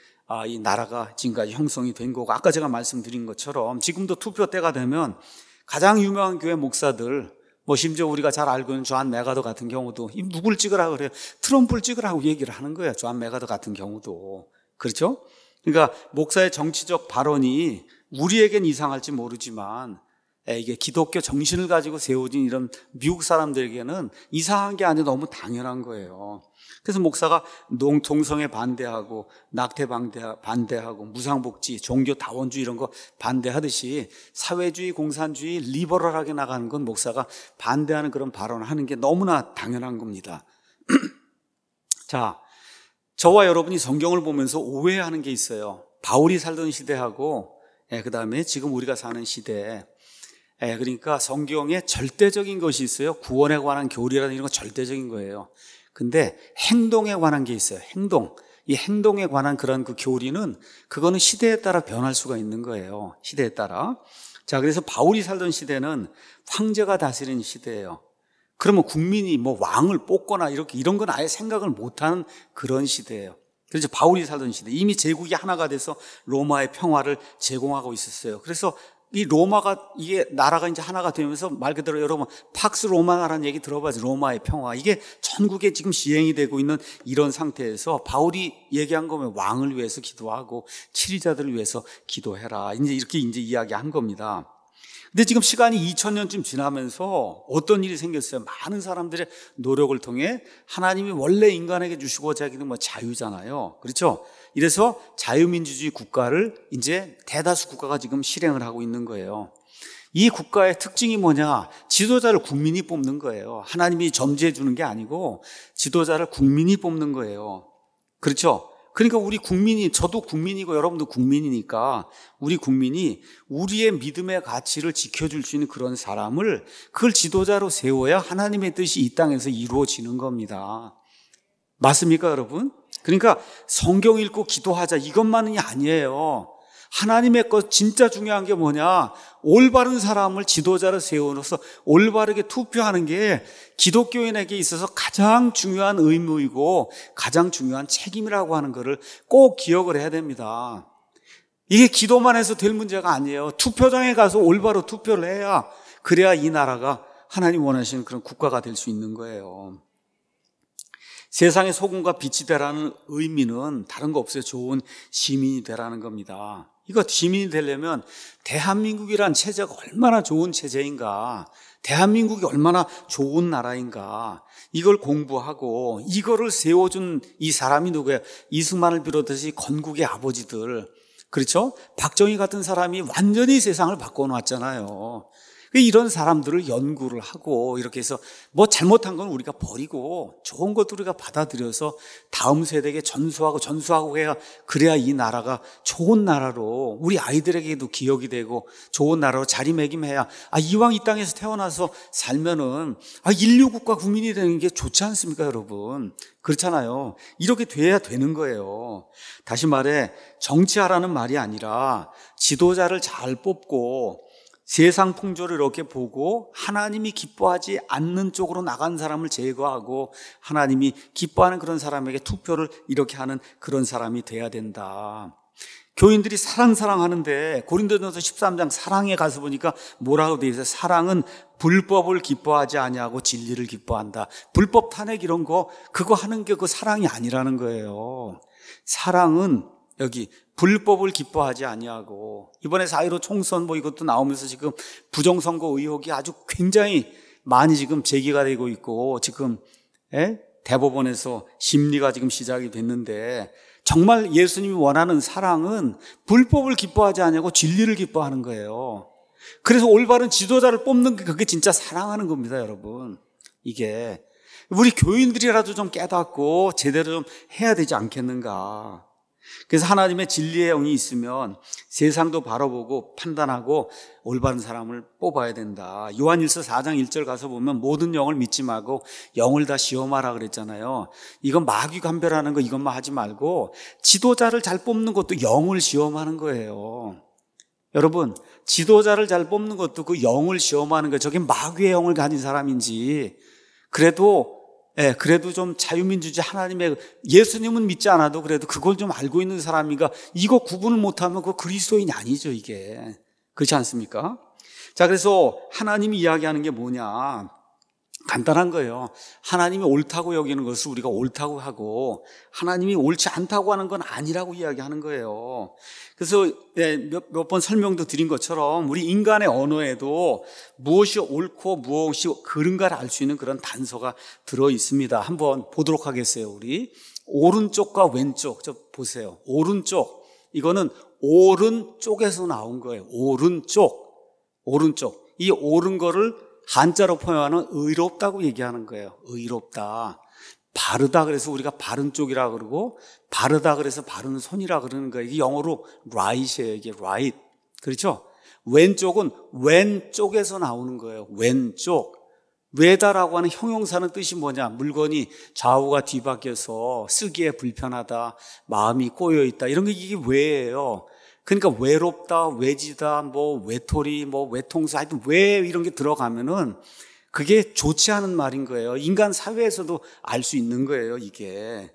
이 나라가 지금까지 형성이 된 거고 아까 제가 말씀드린 것처럼 지금도 투표 때가 되면 가장 유명한 교회 목사들 뭐 심지어 우리가 잘 알고 있는 존 메가더 같은 경우도 누굴 찍으라 그래요? 트럼프를 찍으라고 얘기를 하는 거예요. 존 메가더 같은 경우도. 그렇죠? 그러니까 목사의 정치적 발언이 우리에겐 이상할지 모르지만 이게 기독교 정신을 가지고 세워진 이런 미국 사람들에게는 이상한 게 아니라 너무 당연한 거예요. 그래서 목사가 동성애 반대하고 낙태 반대하고 무상복지, 종교 다원주의 이런 거 반대하듯이 사회주의, 공산주의, 리버럴하게 나가는 건 목사가 반대하는 그런 발언을 하는 게 너무나 당연한 겁니다. 자, 저와 여러분이 성경을 보면서 오해하는 게 있어요. 바울이 살던 시대하고 그 다음에 지금 우리가 사는 시대. 그러니까 성경에 절대적인 것이 있어요. 구원에 관한 교리라는 이런 거 절대적인 거예요. 근데 행동에 관한 게 있어요. 행동. 이 행동에 관한 그런 그 교리는 그거는 시대에 따라 변할 수가 있는 거예요. 시대에 따라. 자, 그래서 바울이 살던 시대는 황제가 다스리는 시대예요. 그러면 국민이 뭐 왕을 뽑거나 이런 건 아예 생각을 못하는 그런 시대예요. 그래서 바울이 살던 시대. 이미 제국이 하나가 돼서 로마의 평화를 제공하고 있었어요. 그래서 이 로마가 이게 나라가 이제 하나가 되면서 말 그대로 여러분 팍스 로마나라는 얘기 들어봐야죠. 로마의 평화. 이게 전국에 지금 시행이 되고 있는 이런 상태에서 바울이 얘기한 거면 왕을 위해서 기도하고 치리자들을 위해서 기도해라. 이렇게 이야기한 겁니다. 근데 지금 시간이 2000년쯤 지나면서 어떤 일이 생겼어요? 많은 사람들의 노력을 통해 하나님이 원래 인간에게 주시고자 하기는 뭐 자유잖아요. 그렇죠? 이래서 자유민주주의 국가를 이제 대다수 국가가 지금 실행을 하고 있는 거예요. 이 국가의 특징이 뭐냐? 지도자를 국민이 뽑는 거예요. 하나님이 점지해 주는 게 아니고 지도자를 국민이 뽑는 거예요. 그렇죠? 그러니까 우리 국민이, 저도 국민이고 여러분도 국민이니까 우리 국민이 우리의 믿음의 가치를 지켜줄 수 있는 그런 사람을 그걸 지도자로 세워야 하나님의 뜻이 이 땅에서 이루어지는 겁니다. 맞습니까, 여러분? 그러니까 성경 읽고 기도하자 이것만이 아니에요. 하나님의 것 진짜 중요한 게 뭐냐? 올바른 사람을 지도자로 세워놓아서 올바르게 투표하는 게 기독교인에게 있어서 가장 중요한 의무이고 가장 중요한 책임이라고 하는 것을 꼭 기억을 해야 됩니다. 이게 기도만 해서 될 문제가 아니에요. 투표장에 가서 올바로 투표를 해야 그래야 이 나라가 하나님 원하시는 그런 국가가 될 수 있는 거예요. 세상의 소금과 빛이 되라는 의미는 다른 거 없어요. 좋은 시민이 되라는 겁니다. 이거 시민이 되려면 대한민국이란 체제가 얼마나 좋은 체제인가, 대한민국이 얼마나 좋은 나라인가, 이걸 공부하고 이거를 세워준 이 사람이 누구예요? 이승만을 비롯해서 건국의 아버지들, 그렇죠? 박정희 같은 사람이 완전히 세상을 바꿔놓았잖아요. 이런 사람들을 연구를 하고 이렇게 해서 뭐 잘못한 건 우리가 버리고 좋은 것도 우리가 받아들여서 다음 세대에게 전수하고 해야 그래야 이 나라가 좋은 나라로 우리 아이들에게도 기억이 되고 좋은 나라로 자리매김해야 이왕 이 땅에서 태어나서 살면은 인류 국가 국민이 되는 게 좋지 않습니까, 여러분? 그렇잖아요. 이렇게 돼야 되는 거예요. 다시 말해 정치하라는 말이 아니라 지도자를 잘 뽑고 세상 풍조를 이렇게 보고 하나님이 기뻐하지 않는 쪽으로 나간 사람을 제거하고 하나님이 기뻐하는 그런 사람에게 투표를 이렇게 하는 그런 사람이 돼야 된다. 교인들이 사랑하는데 고린도전서 13장 사랑에 가서 보니까 뭐라고 되어 있어요? 사랑은 불법을 기뻐하지 아니하고 진리를 기뻐한다. 불법 탄핵 이런 거 그거 하는 게 그 사랑이 아니라는 거예요. 사랑은 여기 불법을 기뻐하지 아니하고 이번에 4.15 총선 이것도 나오면서 지금 부정선거 의혹이 아주 굉장히 많이 지금 제기가 되고 있고 지금 대법원에서 심리가 지금 시작이 됐는데 정말 예수님이 원하는 사랑은 불법을 기뻐하지 아니하고 진리를 기뻐하는 거예요. 그래서 올바른 지도자를 뽑는 게 그게 진짜 사랑하는 겁니다, 여러분. 이게 우리 교인들이라도 좀 깨닫고 제대로 좀 해야 되지 않겠는가. 그래서 하나님의 진리의 영이 있으면 세상도 바라보고 판단하고 올바른 사람을 뽑아야 된다. 요한일서 4장 1절 가서 보면 모든 영을 믿지 말고 영을 다 시험하라 그랬잖아요. 이건 마귀 감별하는 거 이것만 하지 말고 지도자를 잘 뽑는 것도 영을 시험하는 거예요. 여러분, 지도자를 잘 뽑는 것도 그 영을 시험하는 거예요. 저게 마귀의 영을 가진 사람인지 그래도 좀 자유민주주의 하나님의 예수님은 믿지 않아도 그래도 그걸 좀 알고 있는 사람인가 이거 구분을 못하면 그 그리스도인이 아니죠, 이게. 그렇지 않습니까? 자, 그래서 하나님이 이야기하는 게 뭐냐? 간단한 거예요. 하나님이 옳다고 여기는 것을 우리가 옳다고 하고 하나님이 옳지 않다고 하는 건 아니라고 이야기하는 거예요. 그래서 몇 번 설명도 드린 것처럼 우리 인간의 언어에도 무엇이 옳고 무엇이 그른가를 알 수 있는 그런 단서가 들어 있습니다. 한번 보도록 하겠어요. 우리 오른쪽과 왼쪽 보세요. 오른쪽 이거는 오른쪽에서 나온 거예요. 오른쪽 이 옳은 거를 한자로 표현하는 의롭다고 얘기하는 거예요. 의롭다. 바르다 그래서 우리가 바른 쪽이라 그러고 바르다 그래서 바른 손이라 그러는 거예요. 이게 영어로 right이에요. 이게 right. 그렇죠? 왼쪽은 왼쪽에서 나오는 거예요. 왼쪽. 외다라고 하는 형용사는 뜻이 뭐냐? 물건이 좌우가 뒤바뀌어서 쓰기에 불편하다, 마음이 꼬여있다 이런 게 이게 외예요. 그러니까 외롭다, 외지다, 외톨이, 외통수 하여튼 외 이런 게 들어가면은 그게 좋지 않은 말인 거예요. 인간 사회에서도 알 수 있는 거예요, 이게.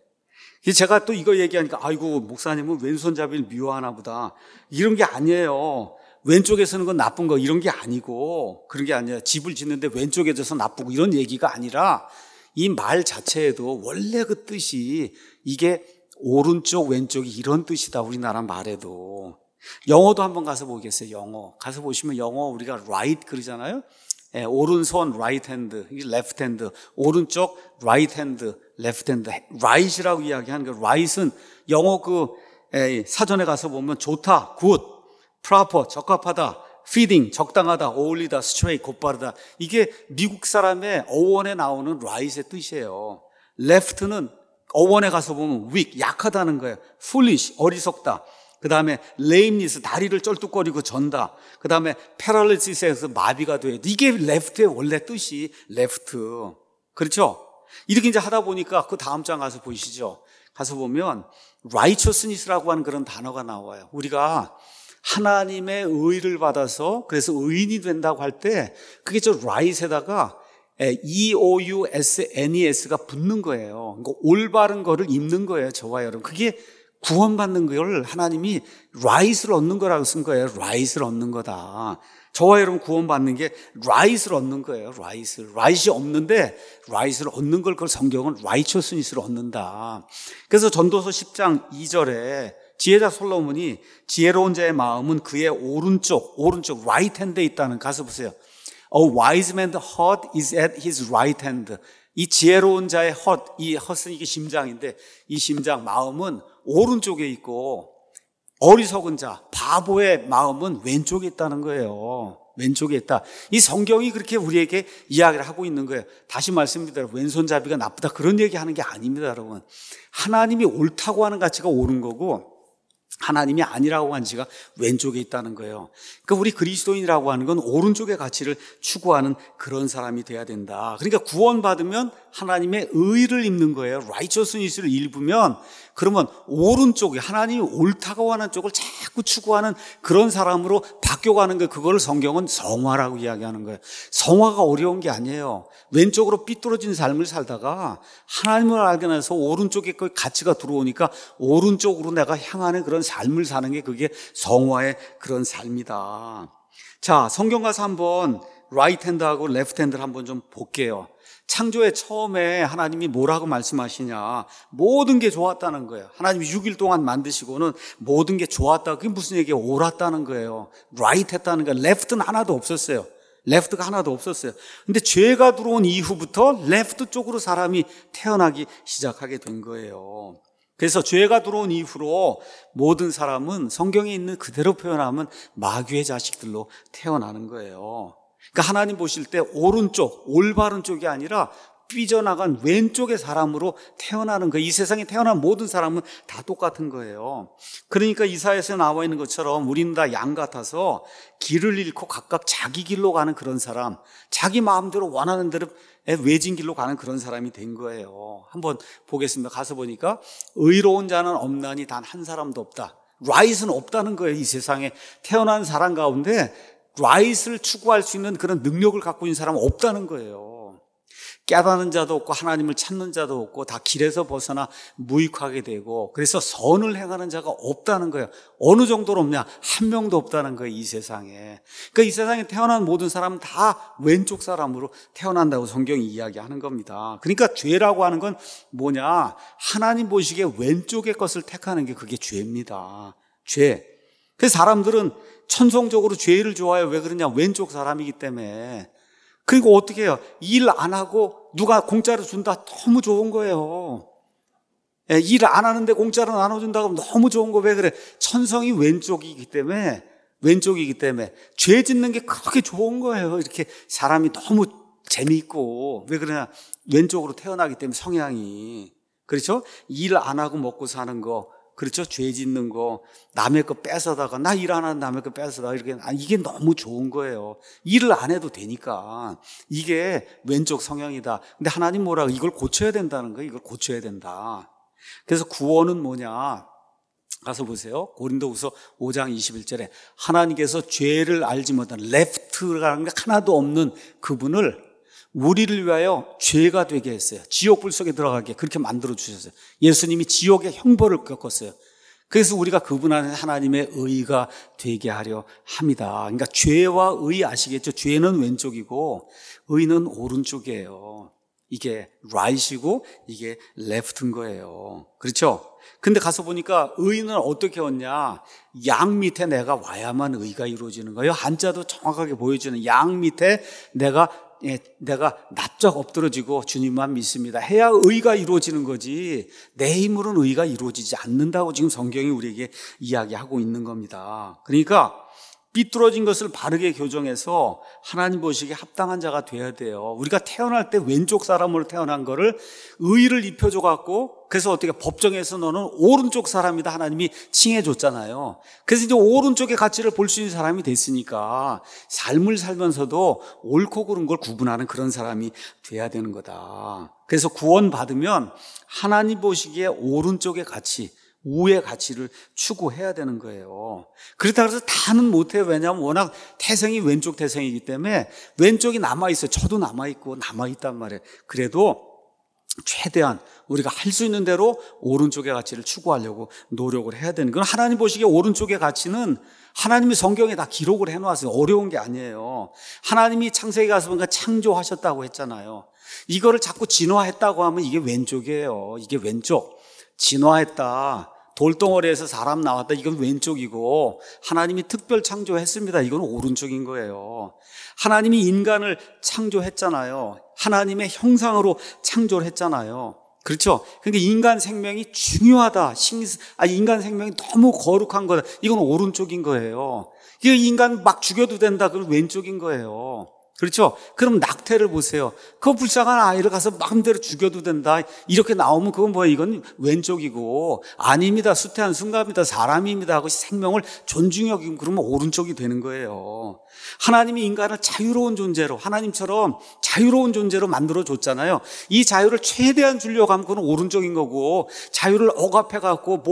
제가 또 이거 얘기하니까 아이고 목사님은 왼손잡이를 미워하나 보다. 이런 게 아니에요. 왼쪽에 서는 건 나쁜 거 이런 게 아니고 그런 게 아니라 집을 짓는데 왼쪽에 져서 나쁘고 이런 얘기가 아니라 이 말 자체에도 원래 그 뜻이 이게 오른쪽 왼쪽이 이런 뜻이다. 우리나라 말에도. 영어도 한번 가서 보겠어요. 영어 가서 보시면 영어 우리가 right 그러잖아요. 오른손 right hand, left hand, 오른쪽 right hand, left hand, right이라고 이야기하는 거. right은 영어 사전에 가서 보면 좋다, good, proper, 적합하다, fitting, 적당하다, 어울리다, straight, 곧바르다. 이게 미국 사람의 어원에 나오는 right의 뜻이에요. left는 어원에 가서 보면 weak, 약하다는 거예요. foolish, 어리석다. 그 다음에 lameness, 다리를 쩔뚝거리고 전다. 그 다음에 paralysis에서 마비가 돼. 이게 left의 원래 뜻이 left. 그렇죠? 이렇게 이제 하다 보니까 그 다음 장 가서 보시죠. 가서 보면 righteousness라고 하는 그런 단어가 나와요. 우리가 하나님의 의를 받아서 그래서 의인이 된다고 할 때 그게 저 right에다가 EOUSNES가 붙는 거예요. 그러니까 올바른 거를 입는 거예요. 저와 여러분. 그게 구원받는 걸 하나님이 right을 얻는 거라고 쓴 거예요. right을 얻는 거다. 저와 여러분 구원받는 게 right을 얻는 거예요. right이 없는데 right을 얻는 걸 그걸 성경은 righteousness를 얻는다. 그래서 전도서 10장 2절에 지혜자 솔로몬이 지혜로운 자의 마음은 그의 오른쪽 right hand에 있다는 가서 보세요. A wise man's heart is at his right hand. 이 지혜로운 자의 이 헛은 이게 심장인데 이 심장 마음은 오른쪽에 있고 어리석은 자 바보의 마음은 왼쪽에 있다는 거예요. 왼쪽에 있다. 이 성경이 그렇게 우리에게 이야기를 하고 있는 거예요. 다시 말씀드립니다. 왼손잡이가 나쁘다 그런 얘기하는 게 아닙니다, 여러분. 하나님이 옳다고 하는 가치가 옳은 거고 하나님이 아니라고 하는 가치가 왼쪽에 있다는 거예요. 그러니까 우리 그리스도인이라고 하는 건 오른쪽의 가치를 추구하는 그런 사람이 돼야 된다. 그러니까 구원받으면 하나님의 의를 입는 거예요. righteousness를 입으면 그러면 오른쪽에 하나님이 옳다고 하는 쪽을 자꾸 추구하는 그런 사람으로 바뀌어가는 거예요. 그걸 성경은 성화라고 이야기하는 거예요. 성화가 어려운 게 아니에요. 왼쪽으로 삐뚤어진 삶을 살다가 하나님을 알게 돼서 오른쪽에 그 가치가 들어오니까 오른쪽으로 내가 향하는 그런 삶을 사는 게 그게 성화의 그런 삶이다. 자, 성경 가서 한번 right hand하고 left hand를 한번 좀 볼게요. 창조의 처음에 하나님이 뭐라고 말씀하시냐. 모든 게 좋았다는 거예요. 하나님이 6일 동안 만드시고는 모든 게 좋았다. 그게 무슨 얘기예요? 옳았다는 거예요. right 했다는 거예요. left는 하나도 없었어요. 레프트가 하나도 없었어요. 근데 죄가 들어온 이후부터 레프트 쪽으로 사람이 태어나기 시작하게 된 거예요. 그래서 죄가 들어온 이후로 모든 사람은 성경에 있는 그대로 표현하면 마귀의 자식들로 태어나는 거예요. 그러니까 하나님 보실 때 오른쪽, 올바른 쪽이 아니라 삐져나간 왼쪽의 사람으로 태어나는 거예요. 이 세상에 태어난 모든 사람은 다 똑같은 거예요. 그러니까 이사야서에 나와 있는 것처럼 우리는 다 양 같아서 길을 잃고 각각 자기 길로 가는 그런 사람, 자기 마음대로 원하는 대로 외진 길로 가는 그런 사람이 된 거예요. 한번 보겠습니다. 가서 보니까 의로운 자는 없나니 단 한 사람도 없다. right은 없다는 거예요. 이 세상에 태어난 사람 가운데 right을 추구할 수 있는 그런 능력을 갖고 있는 사람은 없다는 거예요. 깨닫는 자도 없고 하나님을 찾는 자도 없고 다 길에서 벗어나 무익하게 되고 그래서 선을 행하는 자가 없다는 거예요. 어느 정도로 없냐? 한 명도 없다는 거예요. 이 세상에. 그러니까 이 세상에 태어난 모든 사람은 다 왼쪽 사람으로 태어난다고 성경이 이야기하는 겁니다. 그러니까 죄라고 하는 건 뭐냐? 하나님 보시기에 왼쪽의 것을 택하는 게 그게 죄입니다. 죄. 그래서 사람들은 천성적으로 죄를 좋아해요. 왜 그러냐? 왼쪽 사람이기 때문에. 그리고 어떻게 해요? 일 안 하고 누가 공짜로 준다? 너무 좋은 거예요. 일 안 하는데 공짜로 나눠준다고 하면 너무 좋은 거. 왜 그래? 천성이 왼쪽이기 때문에 죄 짓는 게 그렇게 좋은 거예요. 이렇게 사람이 너무 재미있고. 왜 그러냐? 왼쪽으로 태어나기 때문에 성향이. 그렇죠? 일 안 하고 먹고 사는 거. 그렇죠? 죄 짓는 거, 남의 거 뺏어다가, 나 일 안 하는 남의 거 뺏어다가, 이렇게, 이게 너무 좋은 거예요. 일을 안 해도 되니까. 이게 왼쪽 성향이다. 근데 하나님 뭐라고? 이걸 고쳐야 된다는 거예요. 이걸 고쳐야 된다. 그래서 구원은 뭐냐? 가서 보세요. 고린도후서 5장 21절에 하나님께서 죄를 알지 못한 레프트라는 게 하나도 없는 그분을 우리를 위하여 죄가 되게 했어요. 지옥불 속에 들어가게 그렇게 만들어 주셨어요. 예수님이 지옥의 형벌을 겪었어요. 그래서 우리가 그분 안에 하나님의 의가 되게 하려 합니다. 그러니까 죄와 의 아시겠죠? 죄는 왼쪽이고 의는 오른쪽이에요. 이게 right이고 이게 left인 거예요. 그렇죠? 근데 가서 보니까 의는 어떻게 얻냐? 양 밑에 내가 와야만 의가 이루어지는 거예요. 한자도 정확하게 보여주는 양 밑에 내가 납작 엎드러지고 주님만 믿습니다 해야 의가 이루어지는 거지 내 힘으로는 의가 이루어지지 않는다고 지금 성경이 우리에게 이야기하고 있는 겁니다. 그러니까 삐뚤어진 것을 바르게 교정해서 하나님 보시기에 합당한 자가 돼야 돼요. 우리가 태어날 때 왼쪽 사람으로 태어난 거를 의를 입혀줘 갖고 그래서 어떻게 법정에서 너는 오른쪽 사람이다 하나님이 칭해줬잖아요. 그래서 이제 오른쪽의 가치를 볼 수 있는 사람이 됐으니까 삶을 살면서도 옳고 그른 걸 구분하는 그런 사람이 돼야 되는 거다. 그래서 구원받으면 하나님 보시기에 오른쪽의 가치, 우의 가치를 추구해야 되는 거예요. 그렇다고 해서 다는 못해요. 왜냐하면 워낙 태생이 왼쪽 태생이기 때문에 왼쪽이 남아있어요. 저도 남아있고 남아있단 말이에요. 그래도 최대한 우리가 할 수 있는 대로 오른쪽의 가치를 추구하려고 노력을 해야 되는 건 하나님 보시기에 오른쪽의 가치는 하나님이 성경에 다 기록을 해놓았어요. 어려운 게 아니에요. 하나님이 창세기 가서 보니까 창조하셨다고 했잖아요. 이거를 자꾸 진화했다고 하면 이게 왼쪽이에요. 이게 왼쪽. 진화했다. 돌덩어리에서 사람 나왔다. 이건 왼쪽이고 하나님이 특별 창조했습니다. 이건 오른쪽인 거예요. 하나님이 인간을 창조했잖아요. 하나님의 형상으로 창조를 했잖아요. 그렇죠? 그러니까 인간 생명이 중요하다. 인간 생명이 너무 거룩한 거다. 이건 오른쪽인 거예요. 이 인간 막 죽여도 된다. 그건 왼쪽인 거예요. 그렇죠? 그럼 낙태를 보세요. 그 불쌍한 아이를 가서 마음대로 죽여도 된다. 이렇게 나오면 그건 뭐예요? 이건 왼쪽이고, 아닙니다. 수태한 순간입니다. 사람입니다. 하고 생명을 존중히 여기면 그러면 오른쪽이 되는 거예요. 하나님이 인간을 자유로운 존재로, 하나님처럼 자유로운 존재로 만들어줬잖아요. 이 자유를 최대한 주려고 하면 그건 오른쪽인 거고, 자유를 억압해갖고,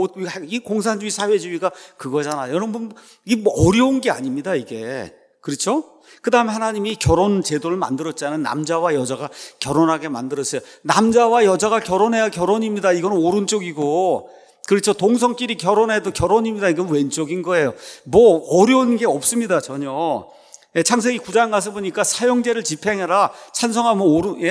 이 공산주의 사회주의가 그거잖아요. 여러분, 이게 뭐 어려운 게 아닙니다, 이게. 그렇죠? 그 다음에 하나님이 결혼 제도를 만들었잖아요. 남자와 여자가 결혼하게 만들었어요. 남자와 여자가 결혼해야 결혼입니다. 이건 오른쪽이고, 그렇죠. 동성끼리 결혼해도 결혼입니다. 이건 왼쪽인 거예요. 뭐 어려운 게 없습니다, 전혀. 창세기 9장 가서 보니까 사형제를 집행해라. 찬성하면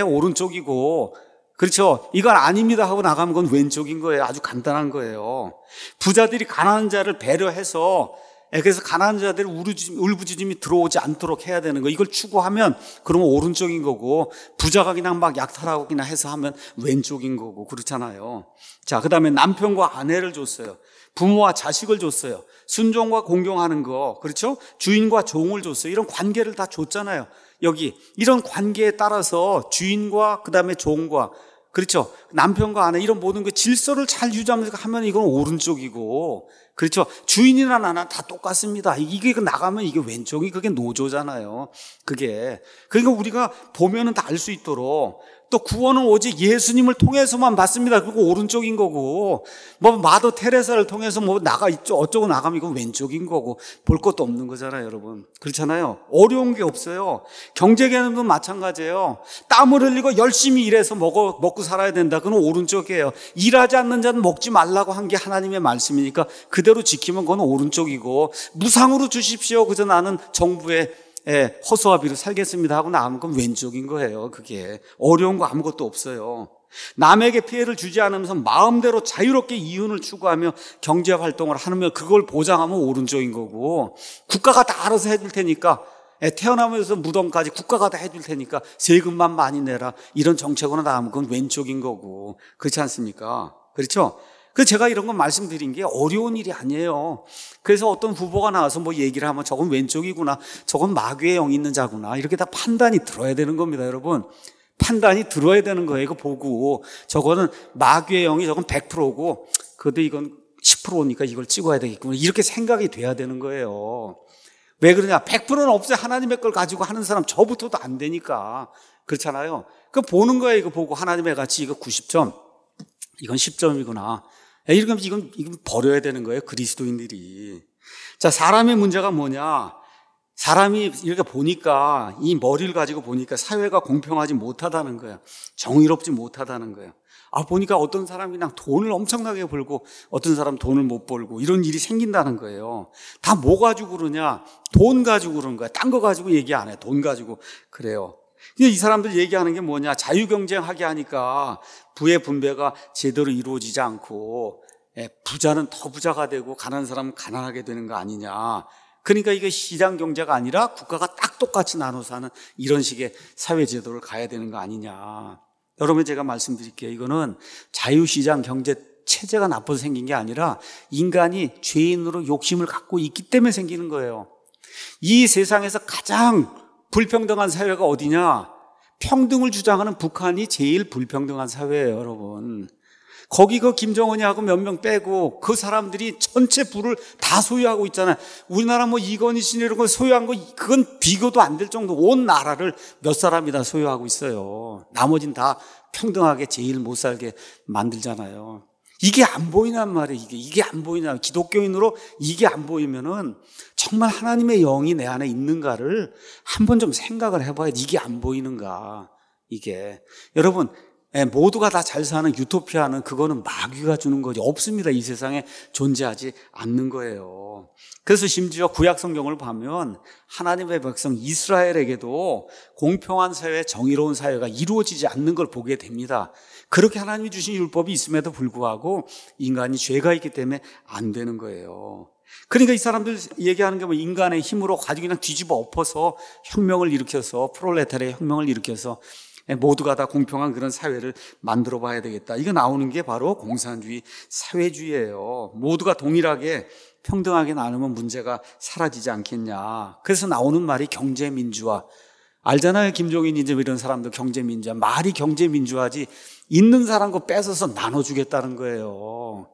오른쪽이고, 그렇죠. 이건 아닙니다 하고 나가면 그건 왼쪽인 거예요. 아주 간단한 거예요. 부자들이 가난한 자를 배려해서, 그래서 가난한 자들이 울부짖음이 들어오지 않도록 해야 되는 거. 이걸 추구하면 그러면 오른쪽인 거고, 부자가 그냥 막 약탈하고 그냥 해서 하면 왼쪽인 거고, 그렇잖아요. 자, 그 다음에 남편과 아내를 줬어요. 부모와 자식을 줬어요. 순종과 공경하는 거, 그렇죠? 주인과 종을 줬어요. 이런 관계를 다 줬잖아요. 여기 이런 관계에 따라서 주인과 그 다음에 종과, 그렇죠? 남편과 아내 이런 모든 그 질서를 잘 유지하면서 하면 이건 오른쪽이고, 그렇죠? 주인이나 나나 다 똑같습니다. 이게 나가면 이게 왼쪽이 그게 노조잖아요. 그게. 그러니까 우리가 보면은 다 알 수 있도록, 또 구원은 오직 예수님을 통해서만 받습니다. 그리고 오른쪽인 거고, 뭐 마더 테레사를 통해서 뭐 어쩌고 나가면 이건 왼쪽인 거고, 볼 것도 없는 거잖아요, 여러분. 그렇잖아요. 어려운 게 없어요. 경제 개념도 마찬가지예요. 땀을 흘리고 열심히 일해서 먹고 살아야 된다. 그건 오른쪽이에요. 일하지 않는 자는 먹지 말라고 한 게 하나님의 말씀이니까 그대로 지키면 그건 오른쪽이고, 무상으로 주십시오. 그저 나는 정부에 허수아비로 살겠습니다 하고 나오면 그건 왼쪽인 거예요. 그게 어려운 거 아무것도 없어요. 남에게 피해를 주지 않으면서 마음대로 자유롭게 이윤을 추구하며 경제활동을 하면 그걸 보장하면 오른쪽인 거고, 국가가 다 알아서 해줄 테니까, 태어나면서 무덤까지 국가가 다 해줄 테니까 세금만 많이 내라, 이런 정책으로 나오면 그건 왼쪽인 거고, 그렇지 않습니까? 그렇죠? 그래서 제가 이런 건 말씀드린 게 어려운 일이 아니에요. 그래서 어떤 후보가 나와서 뭐 얘기를 하면 저건 왼쪽이구나, 저건 마귀의 영이 있는 자구나, 이렇게 다 판단이 들어야 되는 겁니다, 여러분. 판단이 들어야 되는 거예요. 이거 보고 저거는 마귀의 영이, 저건 100%고 그래도 이건 10%니까 이걸 찍어야 되겠구나, 이렇게 생각이 돼야 되는 거예요. 왜 그러냐? 100%는 없어요. 하나님의 걸 가지고 하는 사람 저부터도 안 되니까. 그렇잖아요. 그 보는 거예요. 이거 보고 하나님의 가치 이거 90점, 이건 10점이구나. 이건 버려야 되는 거예요, 그리스도인들이. 자, 사람의 문제가 뭐냐? 사람이 이렇게 보니까, 이 머리를 가지고 보니까 사회가 공평하지 못하다는 거예요. 정의롭지 못하다는 거예요. 보니까 어떤 사람이 그냥 돈을 엄청나게 벌고 어떤 사람 돈을 못 벌고 이런 일이 생긴다는 거예요. 다 뭐 가지고 그러냐? 돈 가지고 그러는 거야. 딴 거 가지고 얘기 안 해. 돈 가지고 그래요. 이 사람들 얘기하는 게 뭐냐? 자유경쟁하게 하니까 부의 분배가 제대로 이루어지지 않고, 부자는 더 부자가 되고 가난한 사람은 가난하게 되는 거 아니냐. 그러니까 이게 시장 경제가 아니라 국가가 딱 똑같이 나눠서 하는 이런 식의 사회제도를 가야 되는 거 아니냐. 여러분, 제가 말씀드릴게요. 이거는 자유시장 경제 체제가 나빠서 생긴 게 아니라 인간이 죄인으로 욕심을 갖고 있기 때문에 생기는 거예요. 이 세상에서 가장 불평등한 사회가 어디냐? 평등을 주장하는 북한이 제일 불평등한 사회예요, 여러분. 거기 그 김정은이 하고 몇 명 빼고 그 사람들이 전체 부를 다 소유하고 있잖아요. 우리나라 뭐 이건희 씨 이런 거 소유한 거 그건 비교도 안 될 정도 온 나라를 몇 사람이 다 소유하고 있어요. 나머진 다 평등하게 제일 못 살게 만들잖아요. 이게 안 보이란 말이에요. 이게 안 보이냐. 기독교인으로 이게 안 보이면은 정말 하나님의 영이 내 안에 있는가를 한번 좀 생각을 해봐야 돼. 이게 안 보이는가. 이게. 여러분, 모두가 다 잘 사는 유토피아는 그거는 마귀가 주는 거지. 없습니다. 이 세상에 존재하지 않는 거예요. 그래서 심지어 구약 성경을 보면 하나님의 백성 이스라엘에게도 공평한 사회, 정의로운 사회가 이루어지지 않는 걸 보게 됩니다. 그렇게 하나님이 주신 율법이 있음에도 불구하고 인간이 죄가 있기 때문에 안 되는 거예요. 그러니까 이 사람들 얘기하는 게 뭐 인간의 힘으로 가지고 그냥 뒤집어 엎어서 혁명을 일으켜서 프롤레타리아 혁명을 일으켜서 모두가 다 공평한 그런 사회를 만들어 봐야 되겠다. 이거 나오는 게 바로 공산주의 사회주의예요. 모두가 동일하게 평등하게 나누면 문제가 사라지지 않겠냐. 그래서 나오는 말이 경제민주화. 알잖아요. 김종인 이제 이런 사람도 경제민주화. 말이 경제민주화지 있는 사람 거 뺏어서 나눠주겠다는 거예요.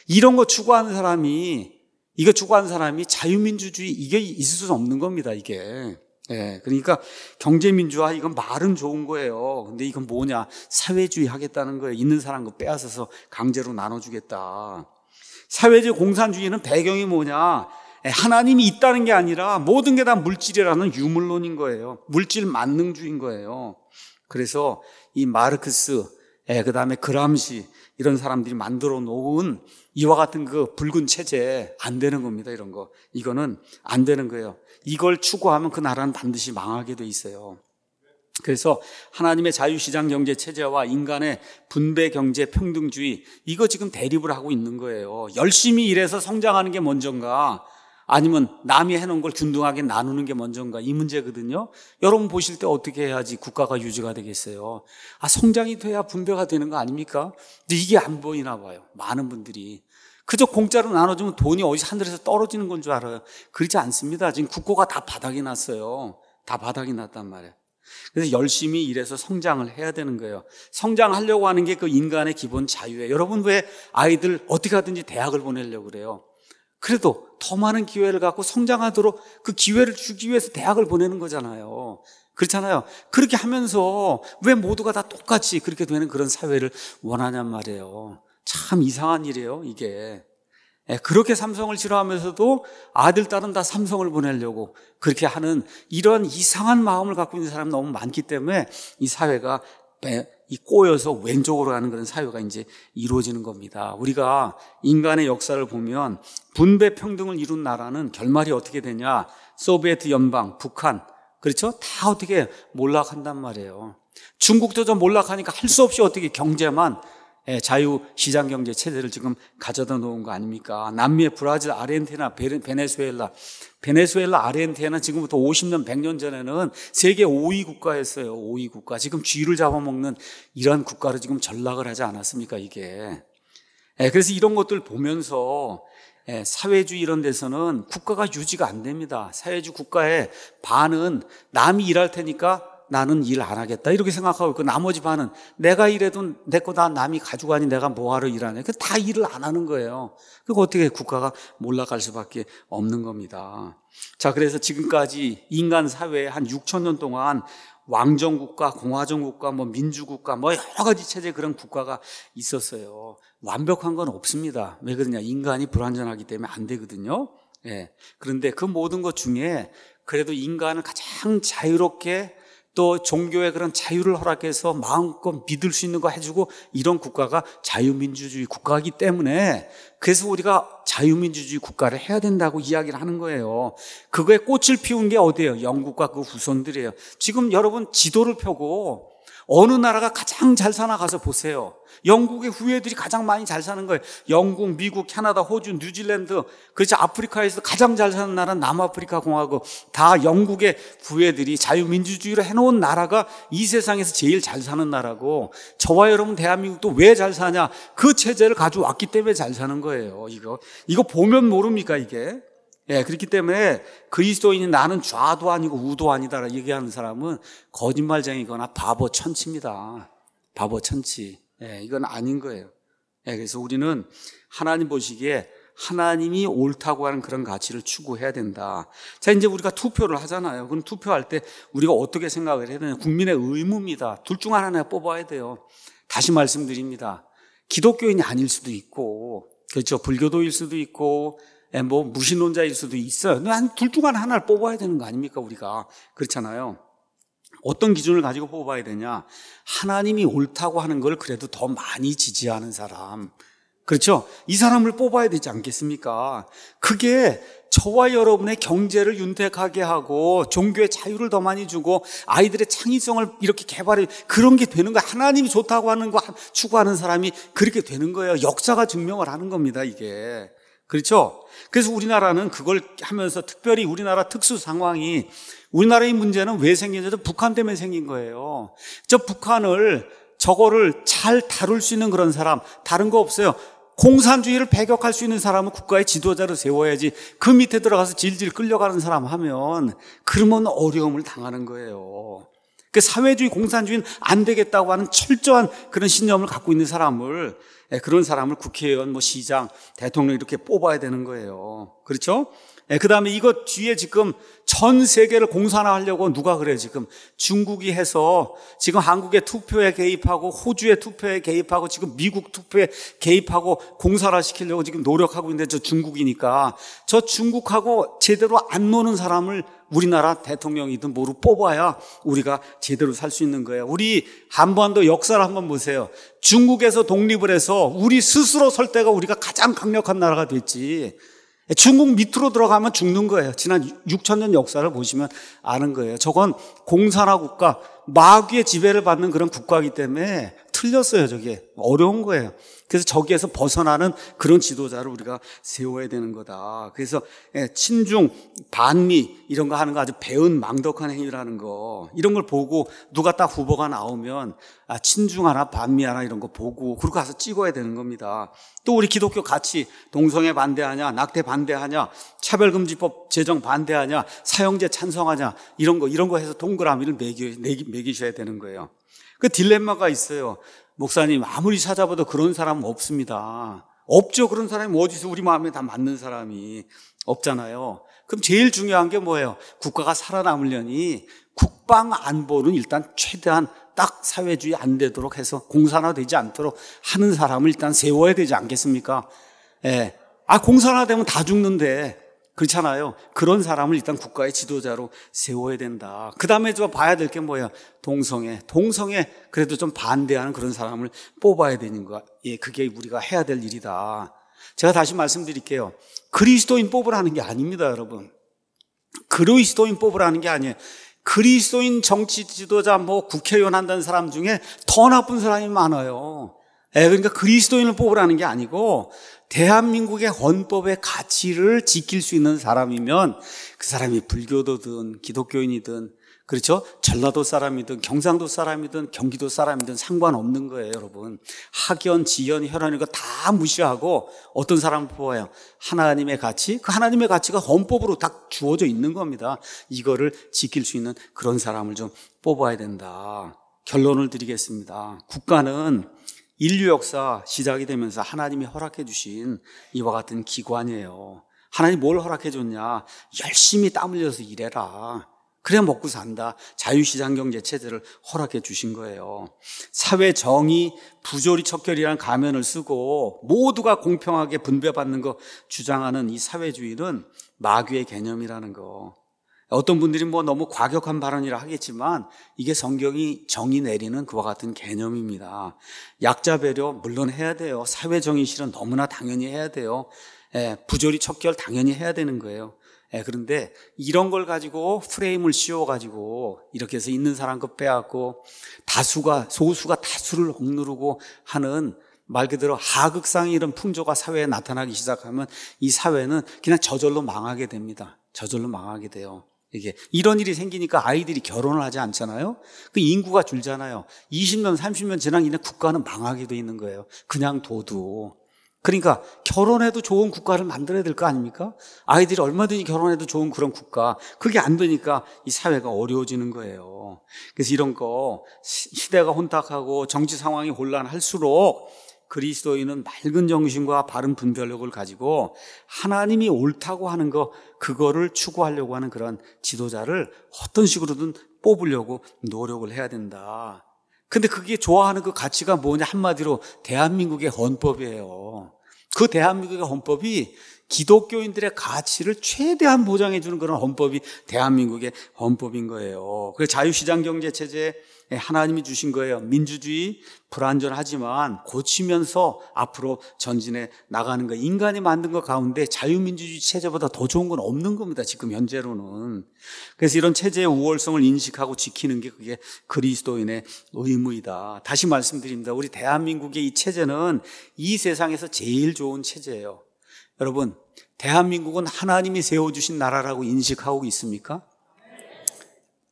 이런 거 추구하는 사람이, 이거 추구하는 사람이 자유민주주의, 이게 있을 수 없는 겁니다, 이게. 예, 그러니까 경제민주화, 이건 말은 좋은 거예요. 근데 이건 뭐냐? 사회주의 하겠다는 거예요. 있는 사람 거 빼앗아서 강제로 나눠주겠다. 사회주의 공산주의는 배경이 뭐냐? 하나님이 있다는 게 아니라 모든 게 다 물질이라는 유물론인 거예요. 물질 만능주의인 거예요. 그래서 이 마르크스, 그 다음에 그람시, 이런 사람들이 만들어 놓은 이와 같은 그 붉은 체제 안 되는 겁니다. 이런 거. 이거는 안 되는 거예요. 이걸 추구하면 그 나라는 반드시 망하게 돼 있어요. 그래서 하나님의 자유시장 경제 체제와 인간의 분배 경제 평등주의, 이거 지금 대립을 하고 있는 거예요. 열심히 일해서 성장하는 게 먼저인가, 아니면 남이 해놓은 걸 균등하게 나누는 게 먼저인가, 이 문제거든요. 여러분 보실 때 어떻게 해야지 국가가 유지가 되겠어요? 성장이 돼야 분배가 되는 거 아닙니까? 근데 이게 안 보이나 봐요. 많은 분들이 그저 공짜로 나눠주면 돈이 어디서 하늘에서 떨어지는 건 줄 알아요. 그렇지 않습니다. 지금 국고가 다 바닥이 났어요. 다 바닥이 났단 말이에요. 그래서 열심히 일해서 성장을 해야 되는 거예요. 성장하려고 하는 게 그 인간의 기본 자유예요. 여러분 왜 아이들 어떻게 하든지 대학을 보내려고 그래요? 그래도 더 많은 기회를 갖고 성장하도록 그 기회를 주기 위해서 대학을 보내는 거잖아요. 그렇잖아요. 그렇게 하면서 왜 모두가 다 똑같이 그렇게 되는 그런 사회를 원하냔 말이에요. 참 이상한 일이에요, 이게. 그렇게 삼성을 싫어하면서도 아들, 딸은 다 삼성을 보내려고 그렇게 하는 이런 이상한 마음을 갖고 있는 사람이 너무 많기 때문에 이 사회가 꼬여서 왼쪽으로 가는 그런 사회가 이제 이루어지는 겁니다. 우리가 인간의 역사를 보면 분배 평등을 이룬 나라는 결말이 어떻게 되냐? 소비에트 연방, 북한, 그렇죠? 다 어떻게 몰락한단 말이에요. 중국도 좀 몰락하니까 할 수 없이 어떻게 경제만 자유시장 경제 체제를 지금 가져다 놓은 거 아닙니까? 남미의 브라질, 아르헨티나, 베네수엘라, 아르헨티나는 지금부터 50년, 100년 전에는 세계 5위 국가였어요. 5위 국가. 지금 쥐를 잡아먹는 이런 국가로 지금 전락을 하지 않았습니까, 이게? 그래서 이런 것들 보면서 사회주의 이런 데서는 국가가 유지가 안 됩니다. 사회주의 국가의 반은 남이 일할 테니까 나는 일 안 하겠다 이렇게 생각하고 있고, 나머지 반은 내가 일해도 내 거 다 남이 가져가니 내가 뭐하러 일하냐. 다 일을 안 하는 거예요. 그리고 어떻게 국가가 몰락할 수밖에 없는 겁니다. 자, 그래서 지금까지 인간 사회에 한 6천 년 동안 왕정국가, 공화정국가, 민주국가, 여러 가지 체제 그런 국가가 있었어요. 완벽한 건 없습니다. 왜 그러냐? 인간이 불완전하기 때문에 안 되거든요. 그런데 그 모든 것 중에 그래도 인간을 가장 자유롭게 또 종교의 그런 자유를 허락해서 마음껏 믿을 수 있는 거 해주고, 이런 국가가 자유민주주의 국가이기 때문에 그래서 우리가 자유민주주의 국가를 해야 된다고 이야기를 하는 거예요. 그거에 꽃을 피운 게 어디예요? 영국과 그 후손들이에요. 지금 여러분 지도를 펴고 어느 나라가 가장 잘 사나 가서 보세요. 영국의 후예들이 가장 많이 잘 사는 거예요. 영국, 미국, 캐나다, 호주, 뉴질랜드, 그렇죠. 아프리카에서 가장 잘 사는 나라는 남아프리카 공화국. 다 영국의 후예들이 자유민주주의로 해놓은 나라가 이 세상에서 제일 잘 사는 나라고, 저와 여러분 대한민국도 왜 잘 사냐? 그 체제를 가져왔기 때문에 잘 사는 거예요. 이거 보면 모릅니까, 이게? 그렇기 때문에 그리스도인이 나는 좌도 아니고 우도 아니다 얘기하는 사람은 거짓말쟁이거나 바보 천치입니다. 바보 천치. 이건 아닌 거예요. 그래서 우리는 하나님 보시기에 하나님이 옳다고 하는 그런 가치를 추구해야 된다. 자, 이제 우리가 투표를 하잖아요. 그럼 투표할 때 우리가 어떻게 생각을 해야 되냐? 국민의 의무입니다. 둘 중 하나 뽑아야 돼요. 다시 말씀드립니다. 기독교인이 아닐 수도 있고, 그렇죠. 불교도일 수도 있고, 무신론자일 수도 있어요. 둘 중 하나를 뽑아야 되는 거 아닙니까, 우리가? 그렇잖아요. 어떤 기준을 가지고 뽑아야 되냐? 하나님이 옳다고 하는 걸 그래도 더 많이 지지하는 사람. 그렇죠? 이 사람을 뽑아야 되지 않겠습니까? 그게 저와 여러분의 경제를 윤택하게 하고 종교의 자유를 더 많이 주고 아이들의 창의성을 이렇게 개발해, 그런 게 되는 거야. 하나님이 좋다고 하는 거 추구하는 사람이 그렇게 되는 거예요. 역사가 증명을 하는 겁니다, 이게. 그렇죠? 그래서 우리나라는 그걸 하면서 특별히 우리나라 특수 상황이, 우리나라의 문제는 왜 생겼냐면 북한 때문에 생긴 거예요. 저거를 잘 다룰 수 있는 그런 사람, 다른 거 없어요. 공산주의를 배격할 수 있는 사람은 국가의 지도자를 세워야지, 그 밑에 들어가서 질질 끌려가는 사람 하면 그러면 어려움을 당하는 거예요. 그 사회주의, 공산주의는 안 되겠다고 하는 철저한 그런 신념을 갖고 있는 사람을, 그런 사람을 국회의원, 시장, 대통령 이렇게 뽑아야 되는 거예요. 그렇죠? 그 다음에 이거 뒤에 지금 전 세계를 공산화하려고 누가 그래요? 지금 중국이 해서 지금 한국의 투표에 개입하고, 호주의 투표에 개입하고, 지금 미국 투표에 개입하고 공산화시키려고 지금 노력하고 있는데, 저 중국이니까 저 중국하고 제대로 안 노는 사람을 우리나라 대통령이든 뭐로 뽑아야 우리가 제대로 살 수 있는 거예요. 우리 한반도 역사를 한번 보세요. 중국에서 독립을 해서 우리 스스로 설 때가 우리가 가장 강력한 나라가 됐지, 중국 밑으로 들어가면 죽는 거예요. 지난 6,000년 역사를 보시면 아는 거예요. 저건 공산화 국가, 마귀의 지배를 받는 그런 국가이기 때문에 틀렸어요. 저게 어려운 거예요. 그래서 저기에서 벗어나는 그런 지도자를 우리가 세워야 되는 거다. 그래서 친중, 반미 이런 거 하는 거 아주 배은 망덕한 행위라는 거, 이런 걸 보고 누가 딱 후보가 나오면 친중하나 반미하나 이런 거 보고 그러고 가서 찍어야 되는 겁니다. 또 우리 기독교 가치, 동성애 반대하냐, 낙태 반대하냐, 차별금지법 제정 반대하냐, 사형제 찬성하냐, 이런 거 해서 동그라미를 매기셔야 되는 거예요. 그 딜레마가 있어요. 목사님, 아무리 찾아봐도 그런 사람은 없습니다. 없죠. 그런 사람이 어디서 우리 마음에 다 맞는 사람이 없잖아요. 그럼 제일 중요한 게 뭐예요? 국가가 살아남으려니 국방 안보는 일단 최대한 딱 사회주의 안 되도록 해서 공산화되지 않도록 하는 사람을 일단 세워야 되지 않겠습니까? 예. 공산화되면 다 죽는데, 그렇잖아요. 그런 사람을 일단 국가의 지도자로 세워야 된다. 그 다음에 좀 봐야 될 게 뭐예요? 동성애 그래도 좀 반대하는 그런 사람을 뽑아야 되는 거야. 예, 그게 우리가 해야 될 일이다. 제가 다시 말씀드릴게요. 그리스도인 뽑으라는 게 아닙니다, 여러분. 그리스도인 뽑으라는 게 아니에요. 그리스도인 정치 지도자, 국회의원 한다는 사람 중에 더 나쁜 사람이 많아요. 그러니까 그리스도인을 뽑으라는 게 아니고, 대한민국의 헌법의 가치를 지킬 수 있는 사람이면 그 사람이 불교도든 기독교인이든, 그렇죠? 전라도 사람이든 경상도 사람이든 경기도 사람이든 상관없는 거예요, 여러분. 학연, 지연, 혈연 이거 다 무시하고 어떤 사람을 뽑아요? 하나님의 가치? 그 하나님의 가치가 헌법으로 딱 주어져 있는 겁니다. 이거를 지킬 수 있는 그런 사람을 좀 뽑아야 된다. 결론을 드리겠습니다. 국가는 인류 역사 시작이 되면서 하나님이 허락해 주신 이와 같은 기관이에요. 하나님 뭘 허락해 줬냐? 열심히 땀 흘려서 일해라. 그래야 먹고 산다. 자유시장 경제 체제를 허락해 주신 거예요. 사회 정의, 부조리 척결이라는 가면을 쓰고 모두가 공평하게 분배받는 거 주장하는 이 사회주의는 마귀의 개념이라는 거. 어떤 분들이 너무 과격한 발언이라 하겠지만 이게 성경이 정의 내리는 그와 같은 개념입니다. 약자 배려 물론 해야 돼요. 사회 정의 실은 너무나 당연히 해야 돼요. 부조리 척결 당연히 해야 되는 거예요. 그런데 이런 걸 가지고 프레임을 씌워가지고 이렇게 해서 있는 사람 것 빼앗고 소수가 다수를 억누르고 하는, 말 그대로 하극상의 이런 풍조가 사회에 나타나기 시작하면 이 사회는 그냥 저절로 망하게 됩니다. 저절로 망하게 돼요. 이런 일이 생기니까 아이들이 결혼을 하지 않잖아요. 그 인구가 줄잖아요. 20년, 30년 지나면 국가는 망하게 돼 있는 거예요. 그냥 둬도. 그러니까 결혼해도 좋은 국가를 만들어야 될 거 아닙니까? 아이들이 얼마든지 결혼해도 좋은 그런 국가. 그게 안 되니까 이 사회가 어려워지는 거예요. 그래서 이런 거 시대가 혼탁하고 정치 상황이 혼란할수록 그리스도인은 맑은 정신과 바른 분별력을 가지고 하나님이 옳다고 하는 거, 그거를 추구하려고 하는 그런 지도자를 어떤 식으로든 뽑으려고 노력을 해야 된다. 근데 그게 좋아하는 그 가치가 뭐냐? 한마디로 대한민국의 헌법이에요. 그 대한민국의 헌법이 기독교인들의 가치를 최대한 보장해 주는 그런 헌법이 대한민국의 헌법인 거예요. 그래서 자유시장 경제 체제에 하나님이 주신 거예요. 민주주의 불완전하지만 고치면서 앞으로 전진해 나가는 거. 인간이 만든 것 가운데 자유민주주의 체제보다 더 좋은 건 없는 겁니다. 지금 현재로는. 그래서 이런 체제의 우월성을 인식하고 지키는 게 그게 그리스도인의 의무이다. 다시 말씀드립니다. 우리 대한민국의 이 체제는 이 세상에서 제일 좋은 체제예요. 여러분, 대한민국은 하나님이 세워주신 나라라고 인식하고 있습니까?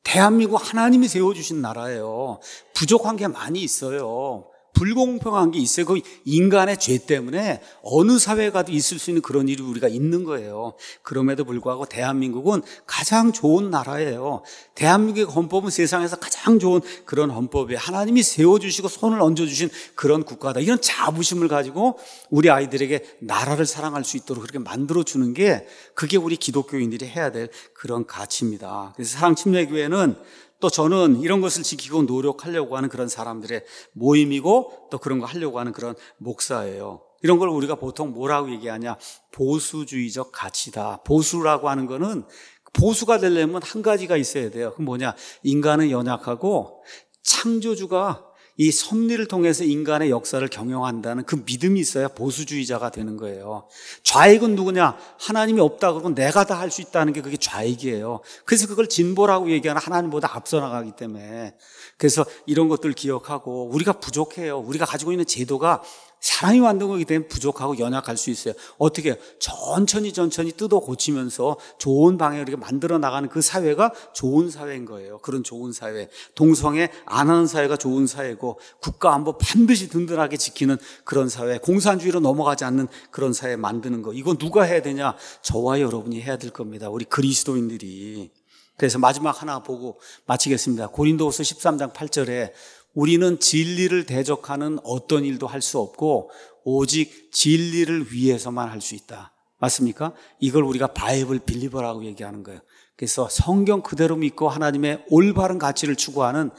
대한민국 하나님이 세워주신 나라예요. 부족한 게 많이 있어요. 불공평한 게 있어요. 그 인간의 죄 때문에 어느 사회에 가도 있을 수 있는 그런 일이 우리가 있는 거예요. 그럼에도 불구하고 대한민국은 가장 좋은 나라예요. 대한민국의 헌법은 세상에서 가장 좋은 그런 헌법이에요. 하나님이 세워주시고 손을 얹어주신 그런 국가다. 이런 자부심을 가지고 우리 아이들에게 나라를 사랑할 수 있도록 그렇게 만들어주는 게, 그게 우리 기독교인들이 해야 될 그런 가치입니다. 그래서 사랑침례교회는 또 저는 이런 것을 지키고 노력하려고 하는 그런 사람들의 모임이고, 또 그런 거 하려고 하는 그런 목사예요. 이런 걸 우리가 보통 뭐라고 얘기하냐? 보수주의적 가치다. 보수라고 하는 거는, 보수가 되려면 한 가지가 있어야 돼요. 그건 뭐냐? 인간은 연약하고 창조주가 이 섭리를 통해서 인간의 역사를 경영한다는 그 믿음이 있어야 보수주의자가 되는 거예요. 좌익은 누구냐? 하나님이 없다 그러고 내가 다 할 수 있다는 게 그게 좌익이에요. 그래서 그걸 진보라고 얘기하는, 하나님보다 앞서 나가기 때문에. 그래서 이런 것들 기억하고, 우리가 부족해요. 우리가 가지고 있는 제도가 사람이 만든 거기 때문에 부족하고 연약할 수 있어요. 어떻게 해요? 천천히 뜯어 고치면서 좋은 방향으로 이렇게 만들어 나가는 그 사회가 좋은 사회인 거예요. 그런 좋은 사회. 동성애 안 하는 사회가 좋은 사회고, 국가 안보 반드시 든든하게 지키는 그런 사회, 공산주의로 넘어가지 않는 그런 사회 만드는 거. 이거 누가 해야 되냐? 저와 여러분이 해야 될 겁니다. 우리 그리스도인들이. 그래서 마지막 하나 보고 마치겠습니다. 고린도후서 13장 8절에 우리는 진리를 대적하는 어떤 일도 할 수 없고 오직 진리를 위해서만 할 수 있다. 맞습니까? 이걸 우리가 바이블 빌리버라고 얘기하는 거예요. 그래서 성경 그대로 믿고 하나님의 올바른 가치를 추구하는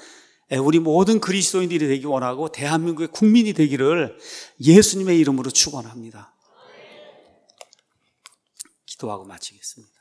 우리 모든 그리스도인들이 되기 원하고 대한민국의 국민이 되기를 예수님의 이름으로 축원합니다. 기도하고 마치겠습니다.